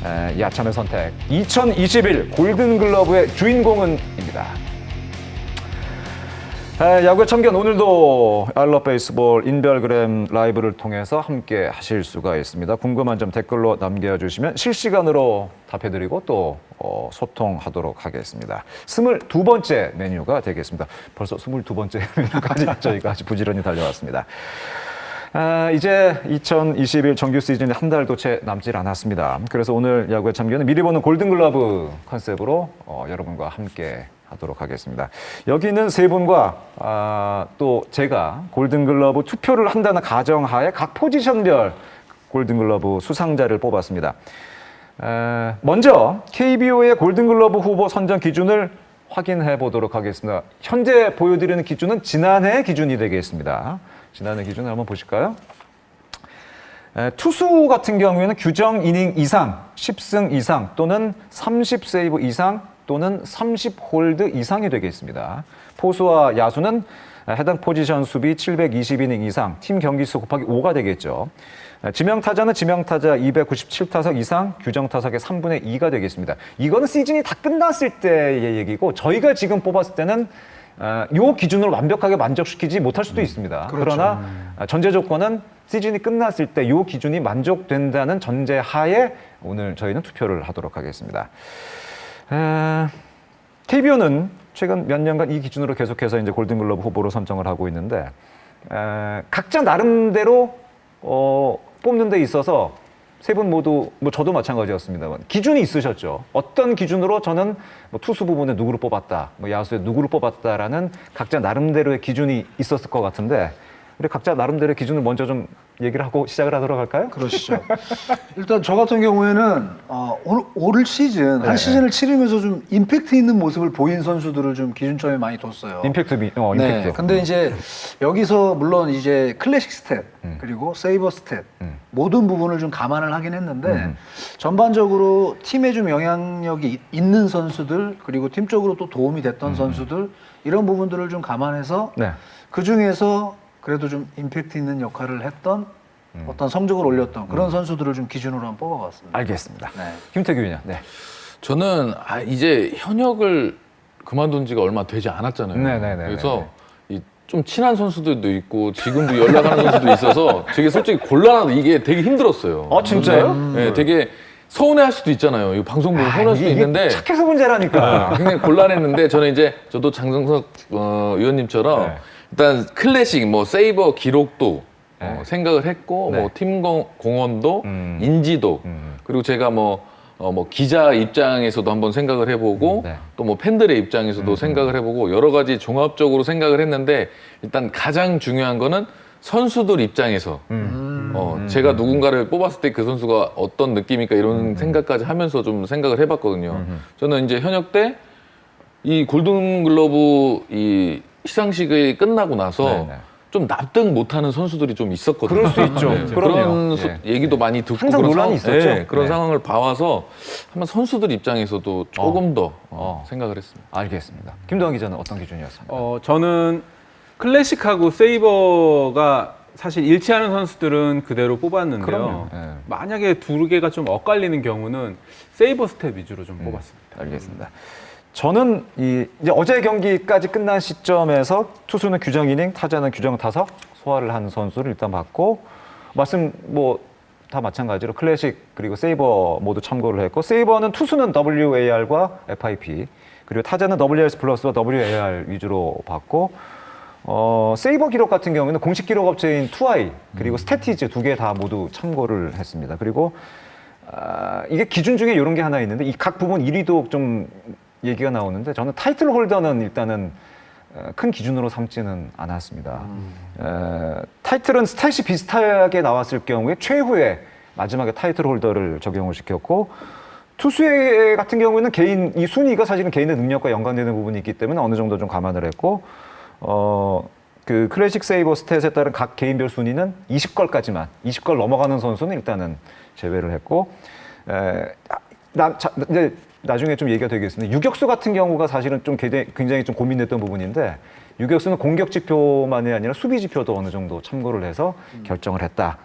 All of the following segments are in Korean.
야찬의 선택. 2021 골든글러브의 주인공은입니다. 야구의 참견 오늘도 알러베이스볼 인별그램 라이브를 통해서 함께 하실 수가 있습니다. 궁금한 점 댓글로 남겨주시면 실시간으로 답해드리고 또 소통하도록 하겠습니다. 22번째 메뉴가 되겠습니다. 벌써 22번째 메뉴까지 저희가 아주 부지런히 달려왔습니다. 이제 2021 정규 시즌이 한 달도 채 남질 않았습니다. 그래서 오늘 야구의 참견은 미리 보는 골든글러브 컨셉으로 여러분과 함께 하도록 하겠습니다. 여기 있는 세 분과 또 제가 골든글러브 투표를 한다는 가정하에 각 포지션별 골든글러브 수상자를 뽑았습니다. 먼저 KBO의 골든글러브 후보 선정 기준을 확인해 보도록 하겠습니다. 현재 보여드리는 기준은 지난해 기준이 되겠습니다. 지난해 기준을 한번 보실까요? 투수 같은 경우에는 규정 이닝 이상, 10승 이상 또는 30세이브 이상 또는 30홀드 이상이 되겠습니다. 포수와 야수는 해당 포지션 수비 720이닝 이상, 팀 경기수 곱하기 5가 되겠죠. 지명타자는 지명타자 297타석 이상, 규정타석의 3분의 2가 되겠습니다. 이거는 시즌이 다 끝났을 때의 얘기고 저희가 지금 뽑았을 때는 이 기준으로 완벽하게 만족시키지 못할 수도 있습니다. 그렇죠. 그러나 전제 조건은 시즌이 끝났을 때 이 기준이 만족된다는 전제하에 오늘 저희는 투표를 하도록 하겠습니다. KBO는 최근 몇 년간 이 기준으로 계속해서 이제 골든글러브 후보로 선정을 하고 있는데 각자 나름대로 뽑는 데 있어서 세 분 모두 뭐 저도 마찬가지였습니다만 기준이 있으셨죠. 어떤 기준으로 저는 뭐 투수 부분에 누구를 뽑았다, 뭐 야수에 누구를 뽑았다라는 각자 나름대로의 기준이 있었을 것 같은데 우리 각자 나름대로의 기준을 먼저 좀 얘기를 하고 시작을 하도록 할까요? 그러시죠. 일단 저 같은 경우에는 올 시즌 한 시즌을 치르면서 좀 임팩트 있는 모습을 보인 선수들을 좀 기준점에 많이 뒀어요. 임팩트. 네. 근데 이제 여기서 물론 이제 클래식 스탯 그리고 세이버 스탯 모든 부분을 좀 감안을 하긴 했는데 전반적으로 팀에 좀 영향력이 있는 선수들 그리고 팀적으로 또 도움이 됐던 선수들 이런 부분들을 좀 감안해서 그 중에서 그래도 좀 임팩트 있는 역할을 했던 어떤 성적을 올렸던 그런 선수들을 좀 기준으로 한번 뽑아봤습니다. 알겠습니다. 네. 김태규 위원. 네. 저는 이제 현역을 그만둔 지가 얼마 되지 않았잖아요. 네네네. 그래서 좀 친한 선수들도 있고 지금도 연락하는 선수도 있어서 되게 솔직히 곤란하다. 이게 되게 힘들었어요. 진짜요? 네, 되게 서운해할 수도 있잖아요. 이 방송 보고 서운할 수도 있는데 착해서 문제라니까. 굉장히 곤란했는데 저는 저도 장성석 위원님처럼 일단 클래식, 뭐 세이버 기록도 생각을 했고, 뭐 팀 공헌도, 인지도, 그리고 제가 뭐 기자 입장에서도 한번 생각을 해보고, 또 뭐 팬들의 입장에서도 생각을 해보고 여러 가지 종합적으로 생각을 했는데 일단 가장 중요한 거는 선수들 입장에서 제가 누군가를 뽑았을 때 그 선수가 어떤 느낌일까 이런 생각까지 하면서 좀 생각을 해봤거든요. 저는 이제 현역 때 이 골든글러브 이 시상식이 끝나고 나서 좀 납득 못하는 선수들이 좀 있었거든요. 그럴 수 있죠. 그런 얘기도 많이 듣고 항상 논란이 있었죠. 그런 상황을 봐와서 한번 선수들 입장에서도 조금 더 생각을 했습니다. 알겠습니다. 김동환 기자는 어떤 기준이었습니까? 저는 클래식하고 세이버가 사실 일치하는 선수들은 그대로 뽑았는데요. 그럼요. 만약에 두 개가 좀 엇갈리는 경우는 세이버 스텝 위주로 좀 뽑았습니다. 알겠습니다. 저는 이제 어제 경기까지 끝난 시점에서 투수는 규정 이닝, 타자는 규정 타석 소화를 한 선수를 일단 봤고 말씀 뭐 다 마찬가지로 클래식 그리고 세이버 모두 참고를 했고 세이버는 투수는 WAR과 FIP 그리고 타자는 WRS 플러스와 WAR 위주로 봤고 세이버 기록 같은 경우에는 공식 기록 업체인 2i 그리고 스태티즈 두 개 다 모두 참고를 했습니다. 그리고 이게 기준 중에 이런 게 하나 있는데 이 각 부분 1위도 좀 얘기가 나오는데 저는 타이틀 홀더는 일단은 큰 기준으로 삼지는 않았습니다. 타이틀은 스탯이 비슷하게 나왔을 경우에 최후의 마지막에 타이틀 홀더를 적용을 시켰고 투수의 같은 경우에는 개인 이 순위가 사실은 개인의 능력과 연관되는 부분이 있기 때문에 어느 정도 좀 감안을 했고 그 클래식 세이버 스탯에 따른 각 개인별 순위는 20걸까지만 20걸 넘어가는 선수는 일단은 제외를 했고 이제 나중에 좀 얘기가 되겠습니다. 유격수 같은 경우가 사실은 좀 굉장히 좀 고민됐던 부분인데 유격수는 공격 지표만이 아니라 수비 지표도 어느 정도 참고를 해서 결정을 했다.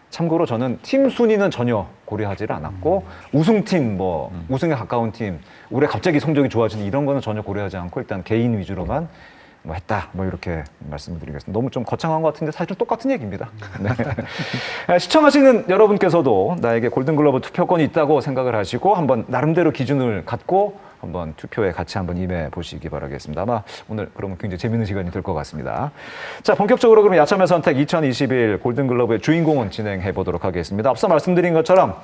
참고로 저는 팀 순위는 전혀 고려하지를 않았고 우승팀, 뭐 우승에 가까운 팀, 올해 갑자기 성적이 좋아지는 이런 거는 전혀 고려하지 않고 일단 개인 위주로만 뭐 했다, 뭐 이렇게 말씀을 드리겠습니다. 너무 좀 거창한 것 같은데 사실 똑같은 얘기입니다. 네. 시청하시는 여러분께서도 나에게 골든글러브 투표권이 있다고 생각을 하시고 한번 나름대로 기준을 갖고 한번 투표에 같이 한번 임해 보시기 바라겠습니다. 아마 오늘 그러면 굉장히 재밌는 시간이 될 것 같습니다. 자, 본격적으로 그럼 야참의 선택 2021 골든글러브의 주인공은 진행해 보도록 하겠습니다. 앞서 말씀드린 것처럼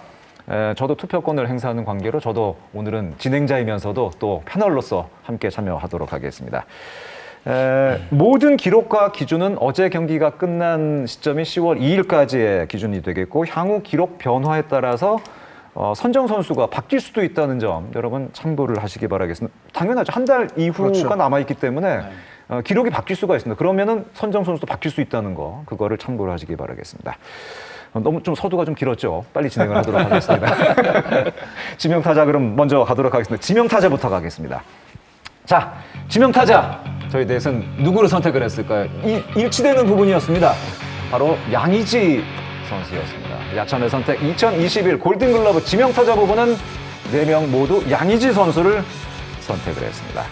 저도 투표권을 행사하는 관계로 저도 오늘은 진행자이면서도 또 패널로서 함께 참여하도록 하겠습니다. 모든 기록과 기준은 어제 경기가 끝난 시점이 10월 2일까지의 기준이 되겠고 향후 기록 변화에 따라서 선정 선수가 바뀔 수도 있다는 점 여러분 참고를 하시기 바라겠습니다. 당연하죠. 한 달 이후가 그렇죠. 남아있기 때문에 기록이 바뀔 수가 있습니다. 그러면은 선정 선수도 바뀔 수 있다는 거 그거를 참고를 하시기 바라겠습니다. 너무 좀 서두가 좀 길었죠. 빨리 진행을 하도록 하겠습니다. 지명타자 그럼 먼저 가도록 하겠습니다. 지명타자부터 가겠습니다. 자, 지명타자 저희 넷은 누구를 선택을 했을까요? 일치되는 부분이었습니다. 바로 양의지 선수였습니다. 야참의 선택 2021 골든글러브 지명타자 부분은 4명 모두 양의지 선수를 선택을 했습니다.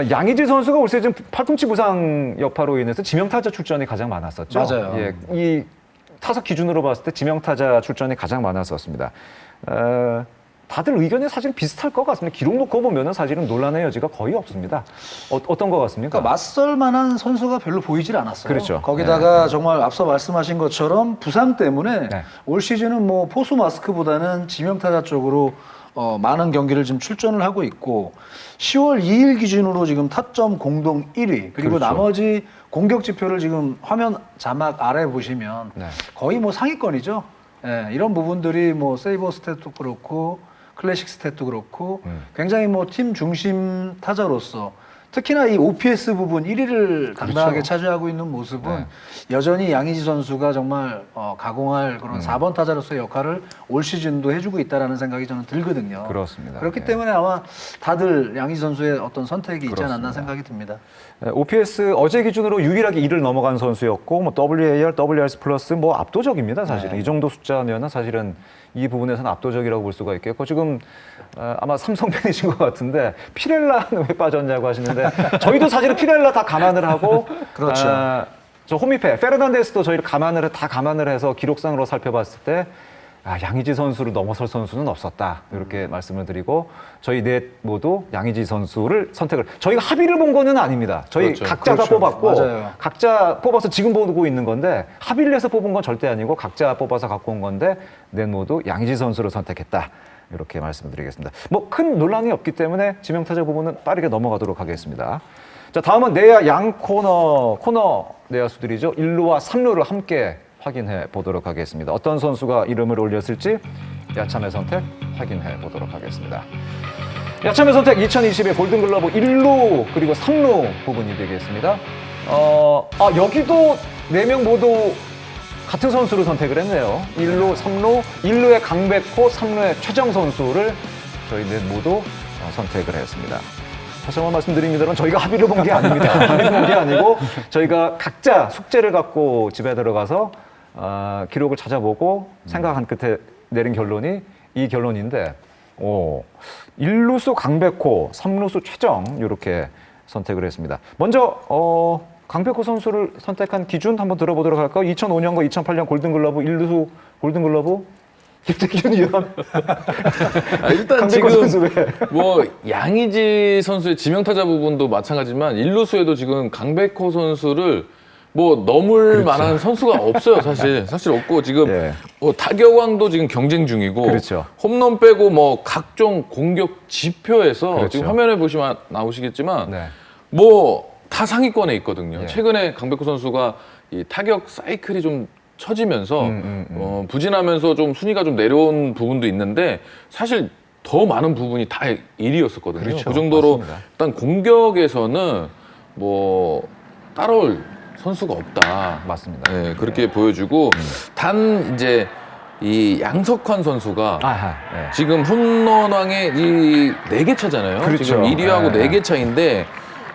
양의지 선수가 올 시즌 팔꿈치 부상 여파로 인해서 지명타자 출전이 가장 많았었죠. 맞아요. 예, 이 타석 기준으로 봤을 때 지명타자 출전이 가장 많았었습니다. 다들 의견이 사실 비슷할 것 같습니다. 기록 놓고 보면은 사실은 논란의 여지가 거의 없습니다. 어떤 것 같습니까? 그러니까 맞설 만한 선수가 별로 보이질 않았어요. 그렇죠. 거기다가 정말 앞서 말씀하신 것처럼 부상 때문에 네. 올 시즌은 뭐 포수 마스크보다는 지명타자 쪽으로 많은 경기를 지금 출전을 하고 있고 10월 2일 기준으로 지금 타점 공동 1위 그리고 그렇죠. 나머지 공격 지표를 지금 화면 자막 아래 보시면 네. 거의 뭐 상위권이죠. 예, 이런 부분들이 뭐 세이버 스탯도 그렇고 클래식 스탯도 그렇고 굉장히 뭐 팀 중심 타자로서 특히나 이 OPS 부분 1위를 당당하게 그렇죠. 차지하고 있는 모습은 네. 여전히 양의지 선수가 정말 가공할 그런 4번 타자로서의 역할을 올 시즌도 해주고 있다라는 생각이 저는 들거든요. 그렇습니다. 그렇기 예. 때문에 아마 다들 양의지 선수의 어떤 선택이 있지 않았나 그렇습니다. 생각이 듭니다. OPS 어제 기준으로 유일하게 1을 넘어간 선수였고 뭐 WAR, WRC 플러스 뭐 압도적입니다. 사실은 네. 이 정도 숫자면은 사실은 이 부분에서는 압도적이라고 볼 수가 있겠고 지금 아마 삼성 팬이신 것 같은데 피렐라는 왜 빠졌냐고 하시는데 저희도 사실은 피렐라 다 감안을 하고 그렇죠. 저 호미페 페르난데스도 저희를 다 감안을 해서 기록상으로 살펴봤을 때 양의지 선수를 넘어설 선수는 없었다 이렇게 말씀을 드리고 저희 넷 모두 양의지 선수를 선택을 저희가 합의를 본 거는 아닙니다. 저희 그렇죠. 각자가 그렇죠. 뽑았고 맞아요. 각자 뽑아서 지금 보고 있는 건데 합의를 해서 뽑은 건 절대 아니고 각자 뽑아서 갖고 온 건데 넷 모두 양의지 선수를 선택했다. 이렇게 말씀드리겠습니다. 뭐 큰 논란이 없기 때문에 지명타자 부분은 빠르게 넘어가도록 하겠습니다. 자, 다음은 내야 양 코너 내야수들이죠. 1루와 3루를 함께 확인해 보도록 하겠습니다. 어떤 선수가 이름을 올렸을지 야참의 선택 확인해 보도록 하겠습니다. 야참의 선택 2021 골든글러브 1루 그리고 3루 부분이 되겠습니다. 여기도 4명 모두 같은 선수를 선택을 했네요. 1루, 3루, 1루의 강백호, 3루의 최정 선수를 저희 넷 모두 선택을 했습니다. 다시 한번 말씀드립니다만 저희가 합의를 본 게 아닙니다. 합의를 본 게 아니고 저희가 각자 숙제를 갖고 집에 들어가서 기록을 찾아보고 생각한 끝에 내린 결론이 이 결론인데 1루수 강백호, 3루수 최정 이렇게 선택을 했습니다. 먼저 강백호 선수를 선택한 기준 한번 들어보도록 할까요? 2005년과 2008년 골든글러브 1루수 골든글러브 김태균 위원. 일단 강백호 선수 지금 왜? 뭐 양의지 선수의 지명타자 부분도 마찬가지지만 1루수에도 지금 강백호 선수를 뭐 넘을 만한 선수가 없어요. 사실 없고 지금 예. 타격왕도 지금 경쟁 중이고 그렇죠. 홈런 빼고 뭐 각종 공격 지표에서 그렇죠. 지금 화면에 보시면 나오시겠지만 네. 뭐 다 상위권에 있거든요. 예. 최근에 강백호 선수가 이 타격 사이클이 좀 처지면서 부진하면서 좀 순위가 좀 내려온 부분도 있는데 사실 더 많은 부분이 다 1위였었거든요. 그렇죠. 그 정도로 맞습니다. 일단 공격에서는 뭐 따라올 선수가 없다. 맞습니다. 네, 그렇게 보여주고 단 이제 이 양석환 선수가 네. 지금 홈런왕의 이 4개 차잖아요. 그렇죠. 지금 1위하고 네. 4개 차인데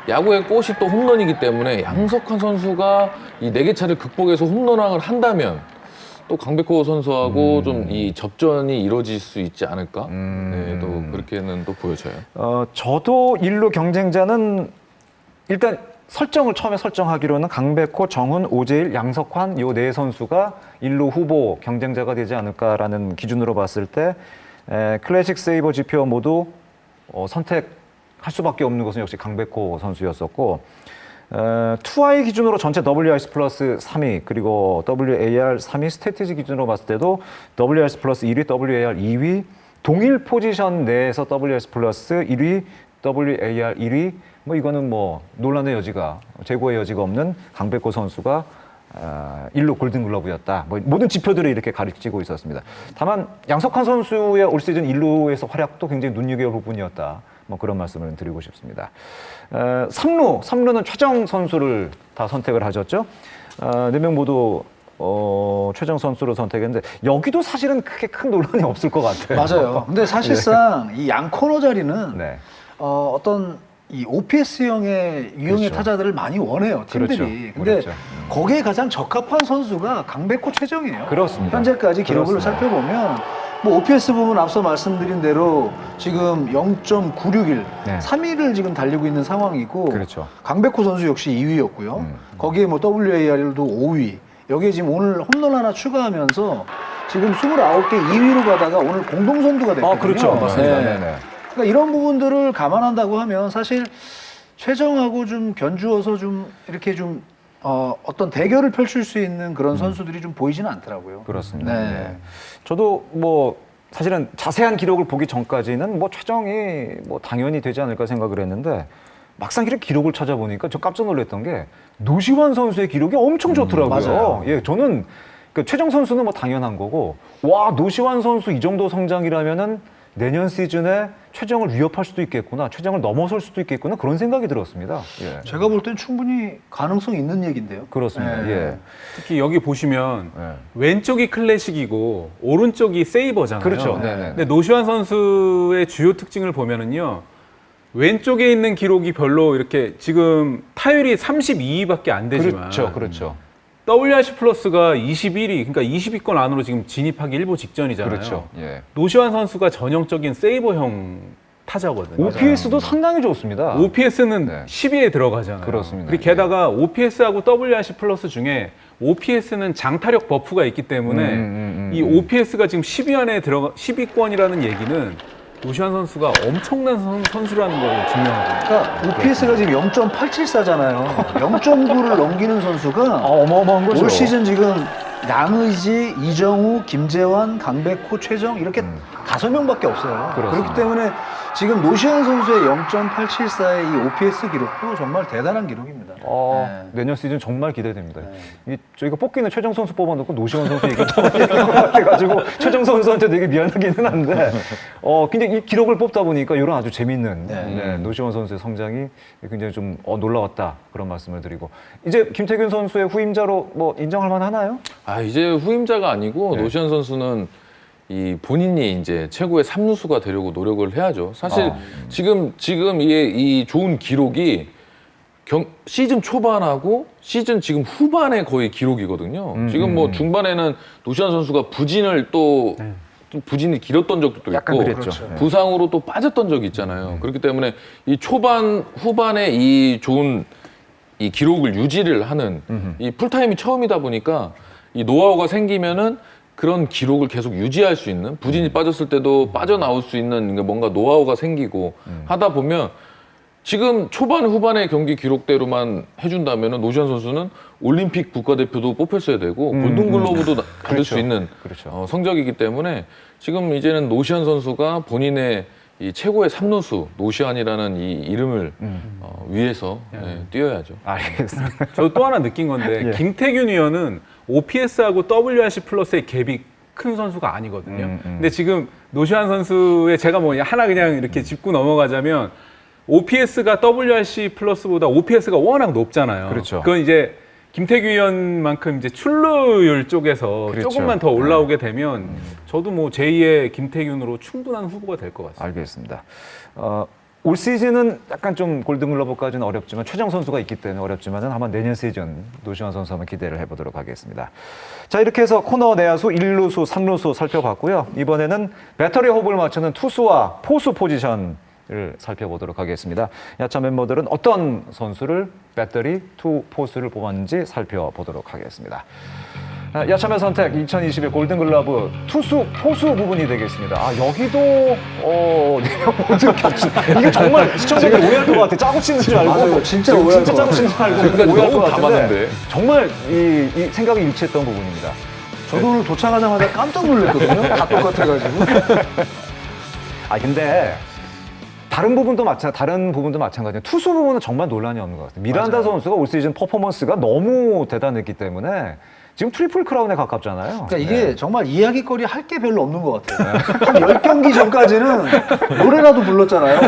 야구의 꽃이 또 홈런이기 때문에 양석환 선수가 이 4개 차를 극복해서 홈런왕을 한다면 또 강백호 선수하고 좀 이 접전이 이루어질 수 있지 않을까? 네, 또 그렇게는 또 보여져요. 저도 일루 경쟁자는 일단 처음에 설정하기로는 강백호, 정훈, 오재일, 양석환 요 네 선수가 일루 후보 경쟁자가 되지 않을까라는 기준으로 봤을 때 클래식 세이버 GP와 모두 선택할 수밖에 없는 것은 역시 강백호 선수였었고 2i 기준으로 전체 WRC 플러스 3위 그리고 WAR 3위 스태티지 기준으로 봤을 때도 WRC 플러스 1위, WAR 2위 동일 포지션 내에서 WRC 플러스 1위, WAR 1위 뭐 이거는 뭐 논란의 여지가 재고의 여지가 없는 강백호 선수가 일루 골든글러브였다. 뭐 모든 지표들이 이렇게 가르치고 있었습니다. 다만 양석환 선수의 올 시즌 일루에서 활약도 굉장히 눈여겨볼 부분이었다. 뭐 그런 말씀을 드리고 싶습니다. 3루는 최정 선수를 다 선택을 하셨죠. 4명 모두 최정 선수로 선택했는데 여기도 사실은 크게 큰 논란이 없을 것 같아요. 맞아요. 근데 사실상 이 양 코너 자리는 네. 어떤 이 OPS형의 유형의 그렇죠. 타자들을 많이 원해요, 팀들이. 그렇죠. 근데 그렇죠. 거기에 가장 적합한 선수가 강백호 최정이에요. 그렇습니다. 현재까지 기록을 그렇습니다. 살펴보면 뭐 OPS 부분 앞서 말씀드린 대로 지금 0.961, 네. 3위를 지금 달리고 있는 상황이고 그렇죠. 강백호 선수 역시 2위였고요. 거기에 뭐 WAR도 5위. 여기에 지금 오늘 홈런 하나 추가하면서 지금 29개 2위로 가다가 오늘 공동선두가 됐거든요. 그렇죠. 맞습니다. 네. 네네. 그러니까 이런 부분들을 감안한다고 하면 사실 최정하고 좀 견주어서 좀 이렇게 좀 어떤 대결을 펼칠 수 있는 그런 선수들이 좀 보이지는 않더라고요. 그렇습니다. 네. 네. 저도 뭐 사실은 자세한 기록을 보기 전까지는 뭐 최정이 뭐 당연히 되지 않을까 생각을 했는데 막상 이렇게 기록을 찾아보니까 저 깜짝 놀랐던 게 노시환 선수의 기록이 엄청 좋더라고요. 맞아요. 예, 저는 그 최정 선수는 뭐 당연한 거고 와 노시환 선수 이 정도 성장이라면은 내년 시즌에 최정을 위협할 수도 있겠구나, 최정을 넘어설 수도 있겠구나 그런 생각이 들었습니다. 예. 제가 볼 땐 충분히 가능성 있는 얘기인데요. 그렇습니다. 네. 예. 특히 여기 보시면 예. 왼쪽이 클래식이고 오른쪽이 세이버잖아요. 그렇죠. 네네. 근데 노시환 선수의 주요 특징을 보면은요. 왼쪽에 있는 기록이 별로 이렇게 지금 타율이 32위밖에 안 되지만 그렇죠. 그렇죠. WRC 플러스가 21위, 그러니까 20위권 안으로 지금 진입하기 일보 직전이잖아요. 그렇죠. 예. 노시환 선수가 전형적인 세이버형 타자거든요. OPS도 상당히 좋습니다. OPS는 네. 10위에 들어가잖아요. 그렇습니다. 그리고 게다가 OPS하고 WRC 플러스 중에 OPS는 장타력 버프가 있기 때문에 이 OPS가 지금 10위 안에 들어가 10위권이라는 얘기는 노시환 선수가 엄청난 선수라는 걸 증명하고 그러니까 OPS가 지금 0.874잖아요. 0.9를 넘기는 선수가 어마어마한 거죠. 올 시즌 지금 양의지, 이정우, 김재환, 강백호, 최정 이렇게 5명밖에 없어요. 그렇습니다. 그렇기 때문에 지금 노시환 선수의 0.874의 이 OPS 기록도 정말 대단한 기록입니다. 네. 내년 시즌 정말 기대됩니다. 저희가 뽑기는 최정 선수 뽑아놓고 노시환 선수 얘기 해가지고 최정 선수한테 되게 미안하기는 한데 근데 이 기록을 뽑다 보니까 이런 아주 재밌는 노시환 선수의 성장이 굉장히 좀 놀라웠다 그런 말씀을 드리고 이제 김태균 선수의 후임자로 뭐 인정할 만하나요? 이제 후임자가 아니고 네. 노시환 선수는 이 본인이 이제 최고의 3루수가 되려고 노력을 해야죠. 사실 지금 이 좋은 기록이 시즌 초반하고 시즌 지금 후반에 거의 기록이거든요. 지금 뭐 중반에는 노시환 선수가 부진을 또 부진이 길었던 적도 또 약간 있고 그랬죠. 네. 부상으로 또 빠졌던 적이 있잖아요. 그렇기 때문에 이 초반 후반에 이 좋은 이 기록을 유지를 하는 이 풀타임이 처음이다 보니까 이 노하우가 생기면은 그런 기록을 계속 유지할 수 있는 부진이 빠졌을 때도 빠져나올 수 있는 뭔가 노하우가 생기고 하다 보면 지금 초반 후반의 경기 기록대로만 해준다면 노시환 선수는 올림픽 국가대표도 뽑혔어야 되고 골든글로브도 받을 그렇죠. 수 있는 그렇죠. 성적이기 때문에 지금 이제는 노시환 선수가 본인의 이 최고의 3루수 노시환이라는 이 이름을 위해서 뛰어야죠. 알겠습니다. 저도 또 하나 느낀 건데 예. 김태균 위원은 OPS하고 WRC 플러스의 갭이 큰 선수가 아니거든요. 근데 지금 노시환 선수의 제가 뭐 하나 그냥 이렇게 짚고 넘어가자면 OPS가 WRC 플러스보다 OPS가 워낙 높잖아요. 그렇죠. 그건 이제 김태균 위원만큼 이제 출루율 쪽에서 그렇죠. 조금만 더 올라오게 되면 저도 뭐 제2의 김태균으로 충분한 후보가 될 것 같습니다. 알겠습니다. 올 시즌은 약간 좀 골든글러브까지는 어렵지만 최정 선수가 있기 때문에 어렵지만은 아마 내년 시즌 노시환 선수 한번 기대를 해보도록 하겠습니다. 자, 이렇게 해서 코너 내야수, 1루수, 3루수 살펴봤고요. 이번에는 배터리 호흡을 맞추는 투수와 포수 포지션을 살펴보도록 하겠습니다. 야차 멤버들은 어떤 선수를 배터리, 투, 포수를 뽑았는지 살펴보도록 하겠습니다. 야참의 선택 2021 골든글러브 투수, 포수 부분이 되겠습니다. 아, 여기도 네명 모두 겹친. 이게 정말 시청자들 오해할 것 같아. 짜고 치는 줄 알고. 맞아요. 진짜 오해할 것 짜고 치는 줄 알고 지금까지 오해할 것 너무 다 같은데 맞는데. 정말 이 생각이 일치했던 부분입니다. 저도 오늘 도착하자마자 깜짝 놀랐거든요. 다 똑같아가지고. 아, 근데 다른 부분도 마찬가지예요. 투수 부분은 정말 논란이 없는 것 같아요. 미란다 맞아요. 선수가 올 시즌 퍼포먼스가 너무 대단했기 때문에 지금 트리플 크라운에 가깝잖아요. 그러니까 이게 정말 이야기거리 할 게 별로 없는 것 같아요. 한 10경기 전까지는 노래라도 불렀잖아요.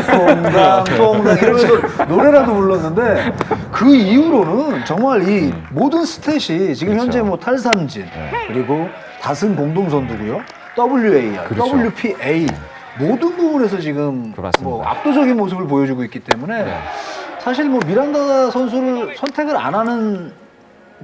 통당 이러면서 노래라도 불렀는데 그 이후로는 정말 이 모든 스탯이 지금 그렇죠. 현재 뭐 탈삼진 그리고 다승 공동선두고요. WAR, 그렇죠. WPA 모든 부분에서 지금 그렇습니다. 뭐 압도적인 모습을 보여주고 있기 때문에 사실 뭐 미란다 선수를 선택을 안 하는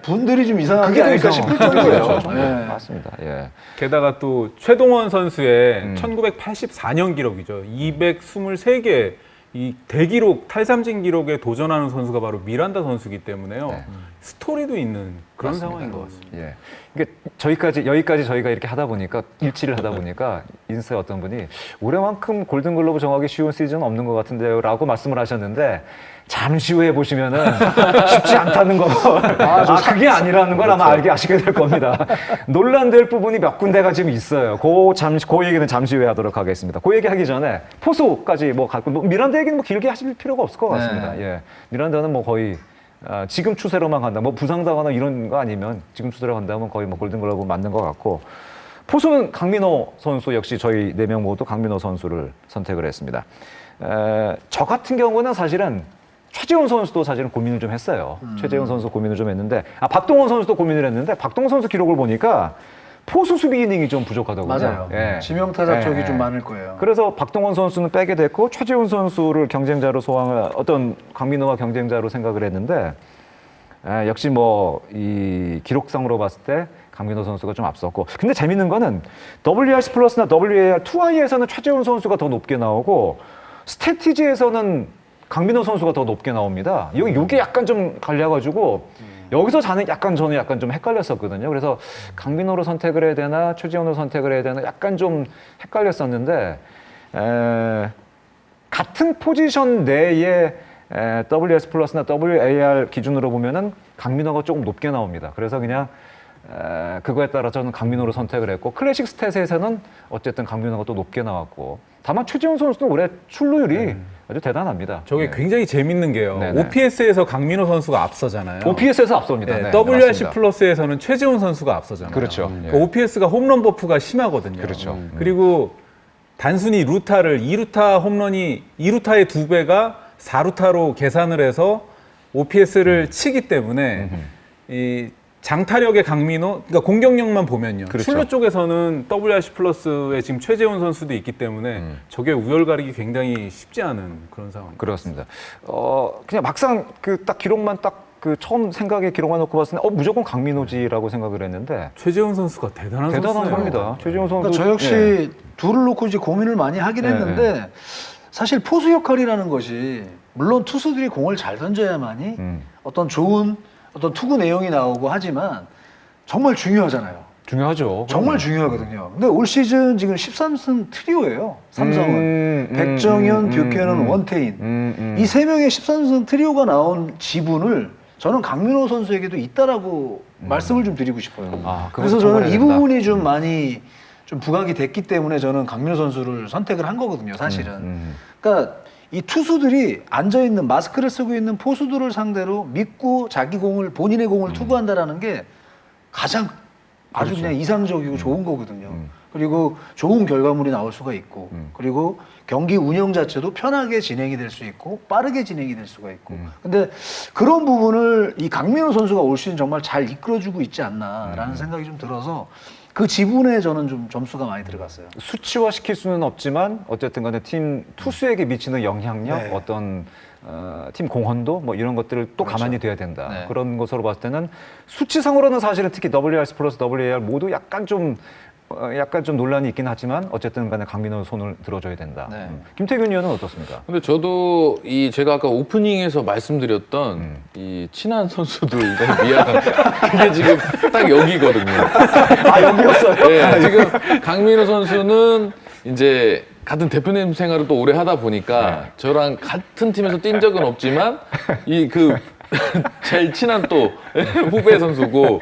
분들이 좀 이상한 게 아닐까 싶을 정도예요. 그렇죠. 네. 맞습니다. 예. 게다가 또 최동원 선수의 1984년 기록이죠. 223개 이 대기록 탈삼진 기록에 도전하는 선수가 바로 미란다 선수이기 때문에요. 네. 스토리도 있는 그런 맞습니다. 상황인 것 같습니다. 예. 이게 여기까지 저희가 이렇게 하다 보니까 일치를 하다 보니까 인스타에 어떤 분이 올해만큼 골든글러브 정하기 쉬운 시즌은 없는 것 같은데요라고 말씀을 하셨는데 잠시 후에 보시면은 쉽지 않다는 거. 그게 아니라는 걸 아마 아시게 될 겁니다. 논란될 부분이 몇 군데가 지금 있어요. 그 얘기는 잠시 후에 하도록 하겠습니다. 그 얘기 하기 전에 포수까지 미란다 얘기는 뭐 길게 하실 필요가 없을 것 같습니다. 네. 예. 미란다는 뭐 거의 지금 추세로만 간다. 뭐 부상당하거나 이런 거 아니면 지금 추세로 간다면 거의 뭐 골든글러브 맞는 것 같고 포수는 강민호 선수 역시 저희 4명 모두 강민호 선수를 선택을 했습니다. 저 같은 경우는 사실은 최재훈 선수도 사실은 고민을 좀 했어요. 최재훈 선수 고민을 좀 했는데 박동원 선수도 고민을 했는데 박동원 선수 기록을 보니까 포수 수비 이닝이 좀 부족하더군요. 맞아요. 예. 지명타자 쪽이 예. 좀 많을 거예요. 그래서 박동원 선수는 빼게 됐고 최재훈 선수를 경쟁자로 어떤 강민호와 경쟁자로 생각을 했는데 역시 뭐 이 기록상으로 봤을 때 강민호 선수가 좀 앞섰고 근데 재밌는 거는 WRC 플러스나 WAR 2I에서는 최재훈 선수가 더 높게 나오고 스태티지에서는 강민호 선수가 더 높게 나옵니다. 이게 약간 좀 갈려가지고 여기서 저는 약간 좀 헷갈렸었거든요. 그래서 강민호로 선택을 해야 되나 최재훈으로 선택을 해야 되나 약간 좀 헷갈렸었는데 같은 포지션 내에 WS 플러스나 WAR 기준으로 보면은 강민호가 조금 높게 나옵니다. 그래서 그냥 그거에 따라 저는 강민호로 선택을 했고 클래식 스탯에서는 어쨌든 강민호가 또 높게 나왔고 다만 최지훈 선수도 올해 출루율이 아주 대단합니다. 저게 네. 굉장히 재밌는 게요. 네네. OPS에서 강민호 선수가 앞서잖아요. OPS에서 앞섭니다. 네, 네, WRC 맞습니다. 플러스에서는 최재훈 선수가 앞서잖아요. 그렇죠. 예. 그 OPS가 홈런 버프가 심하거든요. 그렇죠. 그리고 단순히 루타를 2루타 홈런이 2루타의 2배가 4루타로 계산을 해서 OPS를 치기 때문에 이 장타력의 강민호, 그러니까 공격력만 보면요. 그렇죠. 출루 쪽에서는 WRC 플러스에 지금 최재훈 선수도 있기 때문에 저게 우열 가리기 굉장히 쉽지 않은 그런 상황입니다. 그렇습니다. 그냥 막상 그 딱 기록만 그 처음 생각에 기록만 놓고 봤을 때 무조건 강민호지라고 생각을 했는데 최재훈 선수가 대단한 선수예요. 대단합니다. 최재훈 선수. 그러니까 저 역시 둘을 놓고 이제 고민을 많이 하긴 네, 했는데 사실 포수 역할이라는 것이 물론 투수들이 공을 잘 던져야만이 어떤 좋은 어떤 투구 내용이 나오고 하지만 정말 중요하잖아요. 중요하죠. 정말 중요하거든요. 근데 올 시즌 지금 13승 트리오예요. 삼성은 백정현, 뷰캐넌, 원태인 이 세 명의 13승 트리오가 나온 지분을 저는 강민호 선수에게도 있다라고 말씀을 좀 드리고 싶어요. 그래서 그건 저는 이 정말 부분이 좀 많이 좀 부각이 됐기 때문에 저는 강민호 선수를 선택을 한 거거든요, 사실은. 그러니까 이 투수들이 앉아 있는 마스크를 쓰고 있는 포수들을 상대로 믿고 자기 공을 본인의 공을 투구한다라는 게 가장 아주 그냥 이상적이고 좋은 거거든요. 그리고 좋은 결과물이 나올 수가 있고 그리고 경기 운영 자체도 편하게 진행이 될 수 있고 빠르게 진행이 될 수가 있고 근데 그런 부분을 이 강민호 선수가 올 시즌 정말 잘 이끌어주고 있지 않나라는 생각이 좀 들어서 그 지분에 저는 좀 점수가 많이 들어갔어요. 수치화 시킬 수는 없지만 어쨌든 간에 팀 투수에게 미치는 영향력, 네. 어떤 팀 공헌도 뭐 이런 것들을 또 그렇죠. 가만히 둬야 된다. 네. 그런 것으로 봤을 때는 수치상으로는 사실은 특히 WRC 플러스 WAR 모두 약간 좀 논란이 있긴 하지만 어쨌든 간에 강민호 손을 들어줘야 된다. 네. 김태균 의원은 어떻습니까? 근데 저도 제가 아까 오프닝에서 말씀드렸던 이 친한 선수들 미안 그게 지금 딱 여기거든요. 아, 여기였어요? 네, 지금 강민호 선수는 이제 같은 대표님 생활을 또 오래 하다 보니까 저랑 같은 팀에서 뛴 적은 없지만 제일 친한 또 후배 선수고,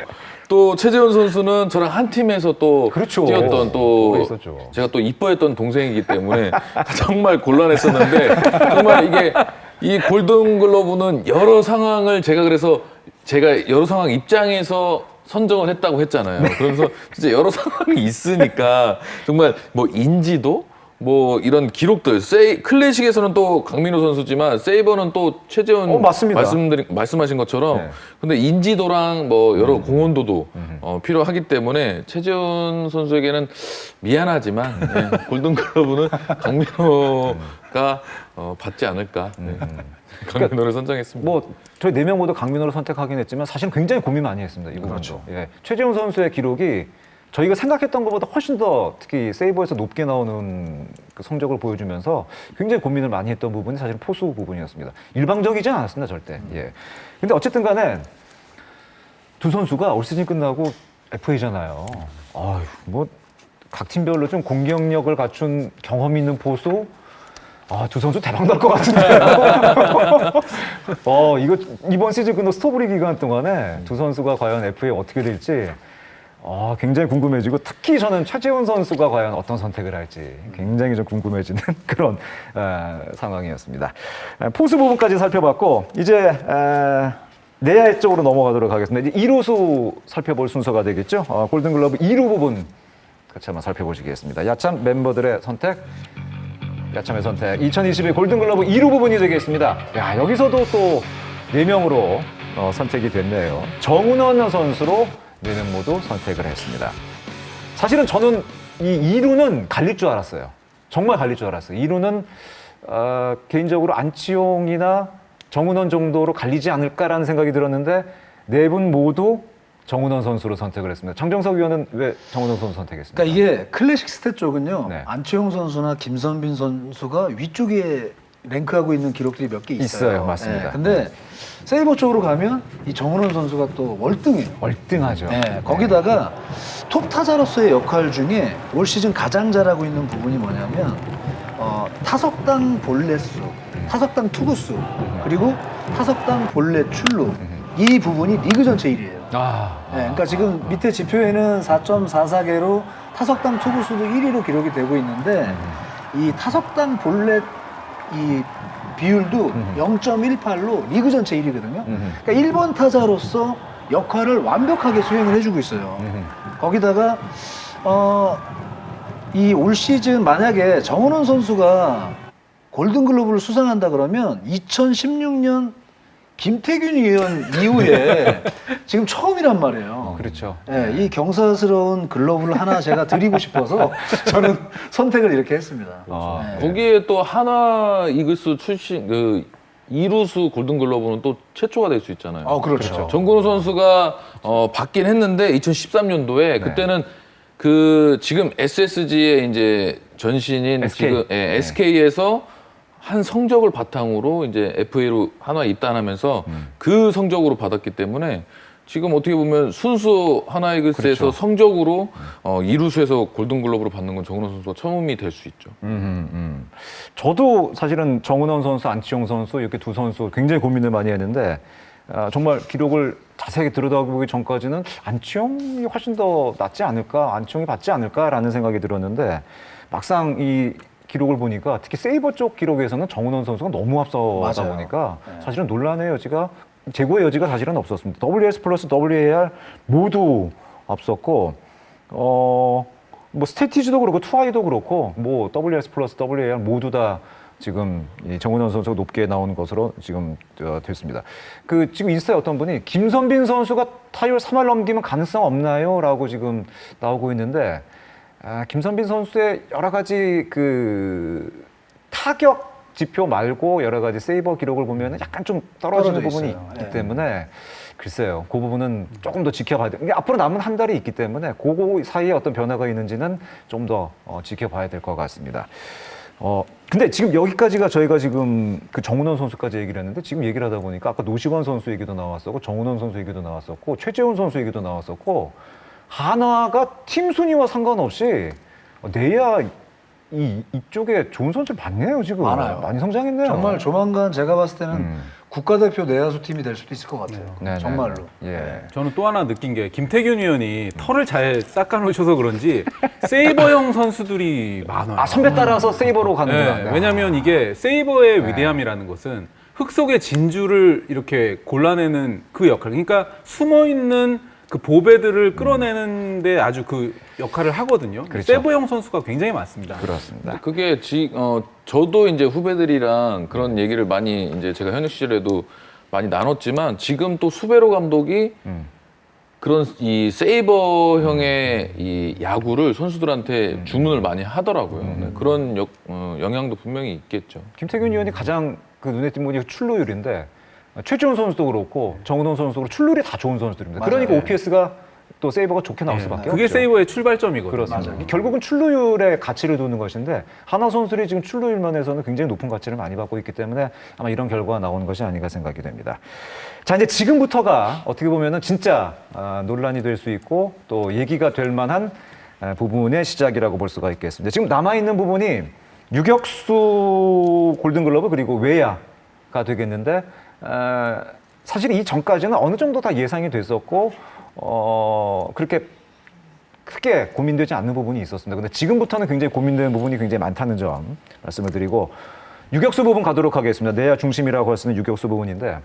또 최재훈 선수는 저랑 한 팀에서 또 그렇죠. 뛰었던 그거 있었죠. 제가 또 이뻐했던 동생이기 때문에 정말 곤란했었는데, 정말 이 골든글러브는 여러 상황을 그래서 제가 여러 상황 입장에서 선정을 했다고 했잖아요. 그래서 진짜 여러 상황이 있으니까 정말 뭐 인지도 뭐 이런 기록들, 클래식에서는 또 강민호 선수지만 세이버는 또 최재훈 맞습니다. 말씀하신 것처럼 네. 근데 인지도랑 뭐 여러 공헌도도 필요하기 때문에 최재훈 선수에게는 미안하지만 골든글러브는 강민호가 받지 않을까. 강민호를 선정했습니다. 뭐 저희 4명 모두 강민호를 선택하긴 했지만 사실은 굉장히 고민 많이 했습니다. 이 부분도. 그렇죠. 예. 최재훈 선수의 기록이 저희가 생각했던 것보다 훨씬 더 특히 세이버에서 높게 나오는 그 성적을 보여주면서 굉장히 고민을 많이 했던 부분이 사실 포수 부분이었습니다. 일방적이지 않았습니다, 절대. 예. 근데 어쨌든 간에 두 선수가 올 시즌 끝나고 FA잖아요. 아유, 뭐 각 팀별로 좀 공격력을 갖춘 경험 있는 포수, 두 선수 대박 날 것 같은데요. 이거 이번 시즌 끝나고 스토브리 기간 동안에 두 선수가 과연 FA 어떻게 될지 굉장히 궁금해지고, 특히 저는 최재훈 선수가 과연 어떤 선택을 할지 굉장히 좀 궁금해지는 그런 상황이었습니다. 포수 부분까지 살펴봤고, 이제 내야 쪽으로 넘어가도록 하겠습니다. 이제 2루수 살펴볼 순서가 되겠죠. 골든글러브 2루 부분 같이 한번 살펴보시겠습니다. 야참 멤버들의 선택, 야참의 선택, 2022 골든글러브 2루 부분이 되겠습니다. 야, 여기서도 또 4명으로 선택이 됐네요. 정은원 선수로 4명 모두 선택을 했습니다. 사실은 저는 이 2루는 갈릴 줄 알았어요. 정말 갈릴 줄 알았어요. 2루는 개인적으로 안치홍이나 정은원 정도로 갈리지 않을까라는 생각이 들었는데, 4분 모두 정은원 선수로 선택을 했습니다. 장정석 위원은 왜 정은원 선수 선택했습니까? 그러니까 이게 클래식 스탯 쪽은요. 네. 안치홍 선수나 김선빈 선수가 위쪽에 랭크하고 있는 기록들이 몇 개 있어요. 있어요. 맞습니다. 근데 세이버 쪽으로 가면 이 정은원 선수가 또 월등해요. 월등하죠. 네, 거기다가 톱 타자로서의 역할 중에 올 시즌 가장 잘하고 있는 부분이 뭐냐면 타석당 볼넷수, 타석당 투구수, 그리고 타석당 볼넷 출루, 이 부분이 리그 전체 1위예요. 네, 그러니까 지금 밑에 지표에는 4.44개로 타석당 투구수도 1위로 기록이 되고 있는데, 이 타석당 볼넷 이 비율도 0.18로 리그 전체 1위거든요. 그러니까 1번 타자로서 역할을 완벽하게 수행을 해주고 있어요. 거기다가 이 올 시즌 만약에 정은원 선수가 골든글러브를 수상한다 그러면 2016년 김태균 의원 이후에 지금 처음이란 말이에요. 그렇죠. 네, 이 경사스러운 글러브를 하나 제가 드리고 싶어서 저는 선택을 이렇게 했습니다. 네. 거기에 또 하나 이글스 출신 이루수 골든글러브는 또 최초가 될 수 있잖아요. 그렇죠. 정근우 선수가 받긴 했는데 2013년도에 그때는 지금 SSG의 이제 전신인 SK. 지금 SK에서 한 성적을 바탕으로 이제 FA로 한화에 입단하면서 그 성적으로 받았기 때문에 지금 어떻게 보면 순수 하나이글스에서 그렇죠. 성적으로 이루수에서 골든글러브를 받는 건 정은원 선수가 처음이 될 수 있죠. 저도 사실은 정은원 선수, 안치홍 선수 이렇게 두 선수 굉장히 고민을 많이 했는데, 정말 기록을 자세하게 들여다보기 전까지는 안치홍이 훨씬 더 낫지 않을까, 안치홍이 받지 않을까라는 생각이 들었는데, 막상 이 기록을 보니까 특히 세이버 쪽 기록에서는 정은원 선수가 너무 앞서다 맞아요. 보니까 사실은 논란의 여지가, 제고의 여지가 사실은 없었습니다. WS 플러스 WAR 모두 앞섰고, 뭐 스태티지도 그렇고 투아이도 그렇고 뭐 WS 플러스 WAR 모두 다 지금 이 정은원 선수가 높게 나오는 것으로 지금 됐습니다. 그 지금 인스타에 어떤 분이 김선빈 선수가 타율 3할 넘기면 가능성 없나요?라고 지금 나오고 있는데 김선빈 선수의 여러 가지 그 타격 지표 말고 여러 가지 세이버 기록을 보면 약간 좀 떨어지는 떨어져 부분이 있어요. 있기 때문에 글쎄요, 그 부분은 조금 더 지켜봐야 돼요. 앞으로 남은 한 달이 있기 때문에 그거 사이에 어떤 변화가 있는지는 좀 더 지켜봐야 될 것 같습니다. 근데 지금 여기까지가 저희가 지금 그 정은원 선수까지 얘기를 했는데 지금 얘기를 하다 보니까 아까 노시관 선수 얘기도 나왔었고 정은원 선수 얘기도 나왔었고 최재훈 선수 얘기도 나왔었고 한화가 팀 순위와 상관없이 내야 이쪽에 좋은 선수를 많네요 지금. 많아요. 많이 성장했네요. 정말 조만간 제가 봤을 때는 국가대표 내야수 팀이 될 수도 있을 것 같아요. 네, 정말로. 네. 예. 저는 또 하나 느낀 게 김태균 위원이 털을 잘 깎아놓으셔서 그런지 세이버형 선수들이 많아요. 선배 따라서 세이버로 가는구나. 네, 왜냐하면 이게 세이버의 위대함이라는 것은 흙 속의 진주를 이렇게 골라내는 그 역할. 그러니까 숨어 있는 그 보배들을 끌어내는데 아주 그 역할을 하거든요. 그렇죠. 세이버형 선수가 굉장히 많습니다. 그렇습니다. 그게 저도 이제 후배들이랑 그런 얘기를 많이 이제 제가 현역 시절에도 많이 나눴지만 지금 또 수베로 감독이 그런 이 세이버형의 이 야구를 선수들한테 주문을 많이 하더라고요. 네, 그런 영향도 분명히 있겠죠. 김태균 의원이 가장 그 눈에 띈 분이 출루율인데 최지훈 선수도 그렇고 정은원 선수도 그렇고 출루율이 다 좋은 선수들입니다. 맞아요. 그러니까 OPS가 또 세이버가 좋게 나올 수밖에 그게 없죠. 세이버의 출발점이거든요. 그렇습니다. 맞아요. 결국은 출루율에 가치를 두는 것인데 하나 선수들이 지금 출루율 면에서는 굉장히 높은 가치를 많이 받고 있기 때문에 아마 이런 결과가 나오는 것이 아닌가 생각이 됩니다. 자, 이제 지금부터가 어떻게 보면은 진짜 논란이 될 수 있고 또 얘기가 될 만한 부분의 시작이라고 볼 수가 있겠습니다. 지금 남아있는 부분이 유격수 골든글러브 그리고 외야가 되겠는데 사실 이 전까지는 어느 정도 다 예상이 됐었고 그렇게 크게 고민되지 않는 부분이 있었습니다. 근데 지금부터는 굉장히 고민되는 부분이 굉장히 많다는 점 말씀을 드리고 유격수 부분 가도록 하겠습니다. 내야 중심이라고 할 수 있는 유격수 부분인데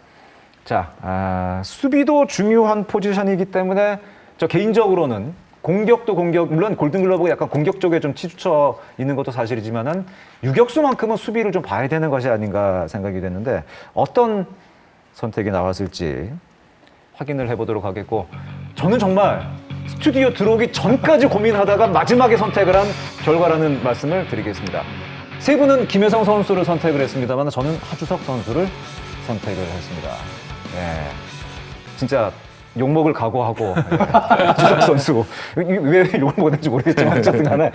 자, 수비도 중요한 포지션이기 때문에 저 개인적으로는 공격도 물론 골든글러브가 약간 공격 쪽에 좀 치우쳐 있는 것도 사실이지만은 유격수만큼은 수비를 좀 봐야 되는 것이 아닌가 생각이 됐는데 어떤 선택이 나왔을지 확인을 해보도록 하겠고 저는 정말 스튜디오 들어오기 전까지 고민하다가 마지막에 선택을 한 결과라는 말씀을 드리겠습니다. 세 분은 김혜성 선수를 선택을 했습니다만 저는 하주석 선수를 선택을 했습니다. 예, 진짜 욕먹을 각오하고 하주석 선수 왜 욕을 먹었는지 모르겠지만 어쨌든 간에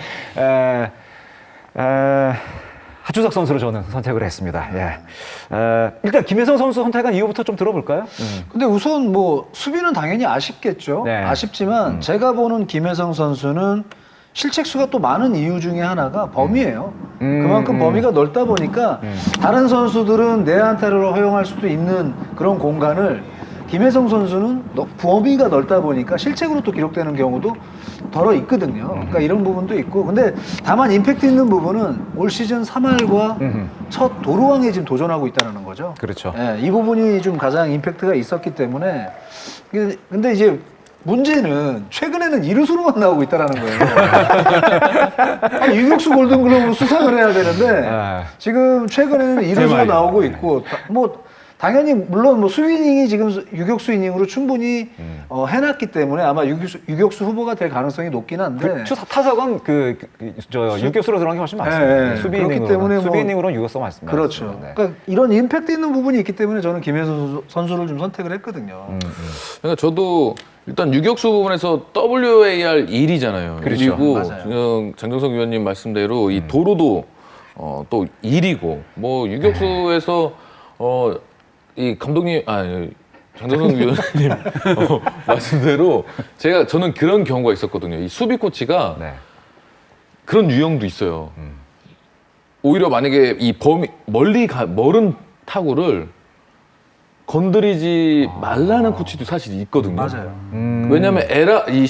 하주석 선수를 저는 선택을 했습니다. 예. 일단 김혜성 선수 선택한 이유부터 좀 들어볼까요? 근데 우선 뭐 수비는 당연히 아쉽겠죠. 네. 아쉽지만 제가 보는 김혜성 선수는 실책수가 또 많은 이유 중에 하나가 범위예요. 그만큼 범위가 넓다 보니까 다른 선수들은 내안타를 허용할 수도 있는 그런 공간을 김혜성 선수는 범위가 넓다 보니까 실책으로 또 기록되는 경우도 덜어 있거든요. 그러니까 이런 부분도 있고. 근데 다만 임팩트 있는 부분은 올 시즌 3할과 첫 도루왕에 지금 도전하고 있다는 거죠. 그렇죠. 예, 이 부분이 좀 가장 임팩트가 있었기 때문에. 근데 이제 문제는 최근에는 이루수로만 나오고 있다는 거예요. 아니, 유격수 골든글러브로 수상을 해야 되는데 지금 최근에는 이루수가 나오고 있고 뭐 당연히 물론 뭐 수비 이닝이 지금 유격수 이닝으로 충분히 해놨기 때문에 아마 유격수 후보가 될 가능성이 높긴 한데 타석은 유격수로 들어간 게 훨씬 많습니다. 네, 수비 그렇기 이닝으로 때문에 수비 뭐- 이닝으로는 유격수 많습니다. 그렇죠. 네. 그러니까 이런 임팩트 있는 부분이 있기 때문에 저는 김혜성 선수를 좀 선택을 했거든요. 그러니까 저도 일단 유격수 부분에서 WAR 1이잖아요. 그렇죠. 1이고 맞아요. 장정석 위원님 말씀대로 이 도루도 또 1이고 뭐 유격수에서 이 감독님 장정석 위원님 말씀대로 저는 그런 경우가 있었거든요. 이 수비 코치가 네. 그런 유형도 있어요. 오히려 만약에 이 멀은 타구를 건드리지 말라는 코치도 사실 있거든요. 맞아요. 왜냐하면 이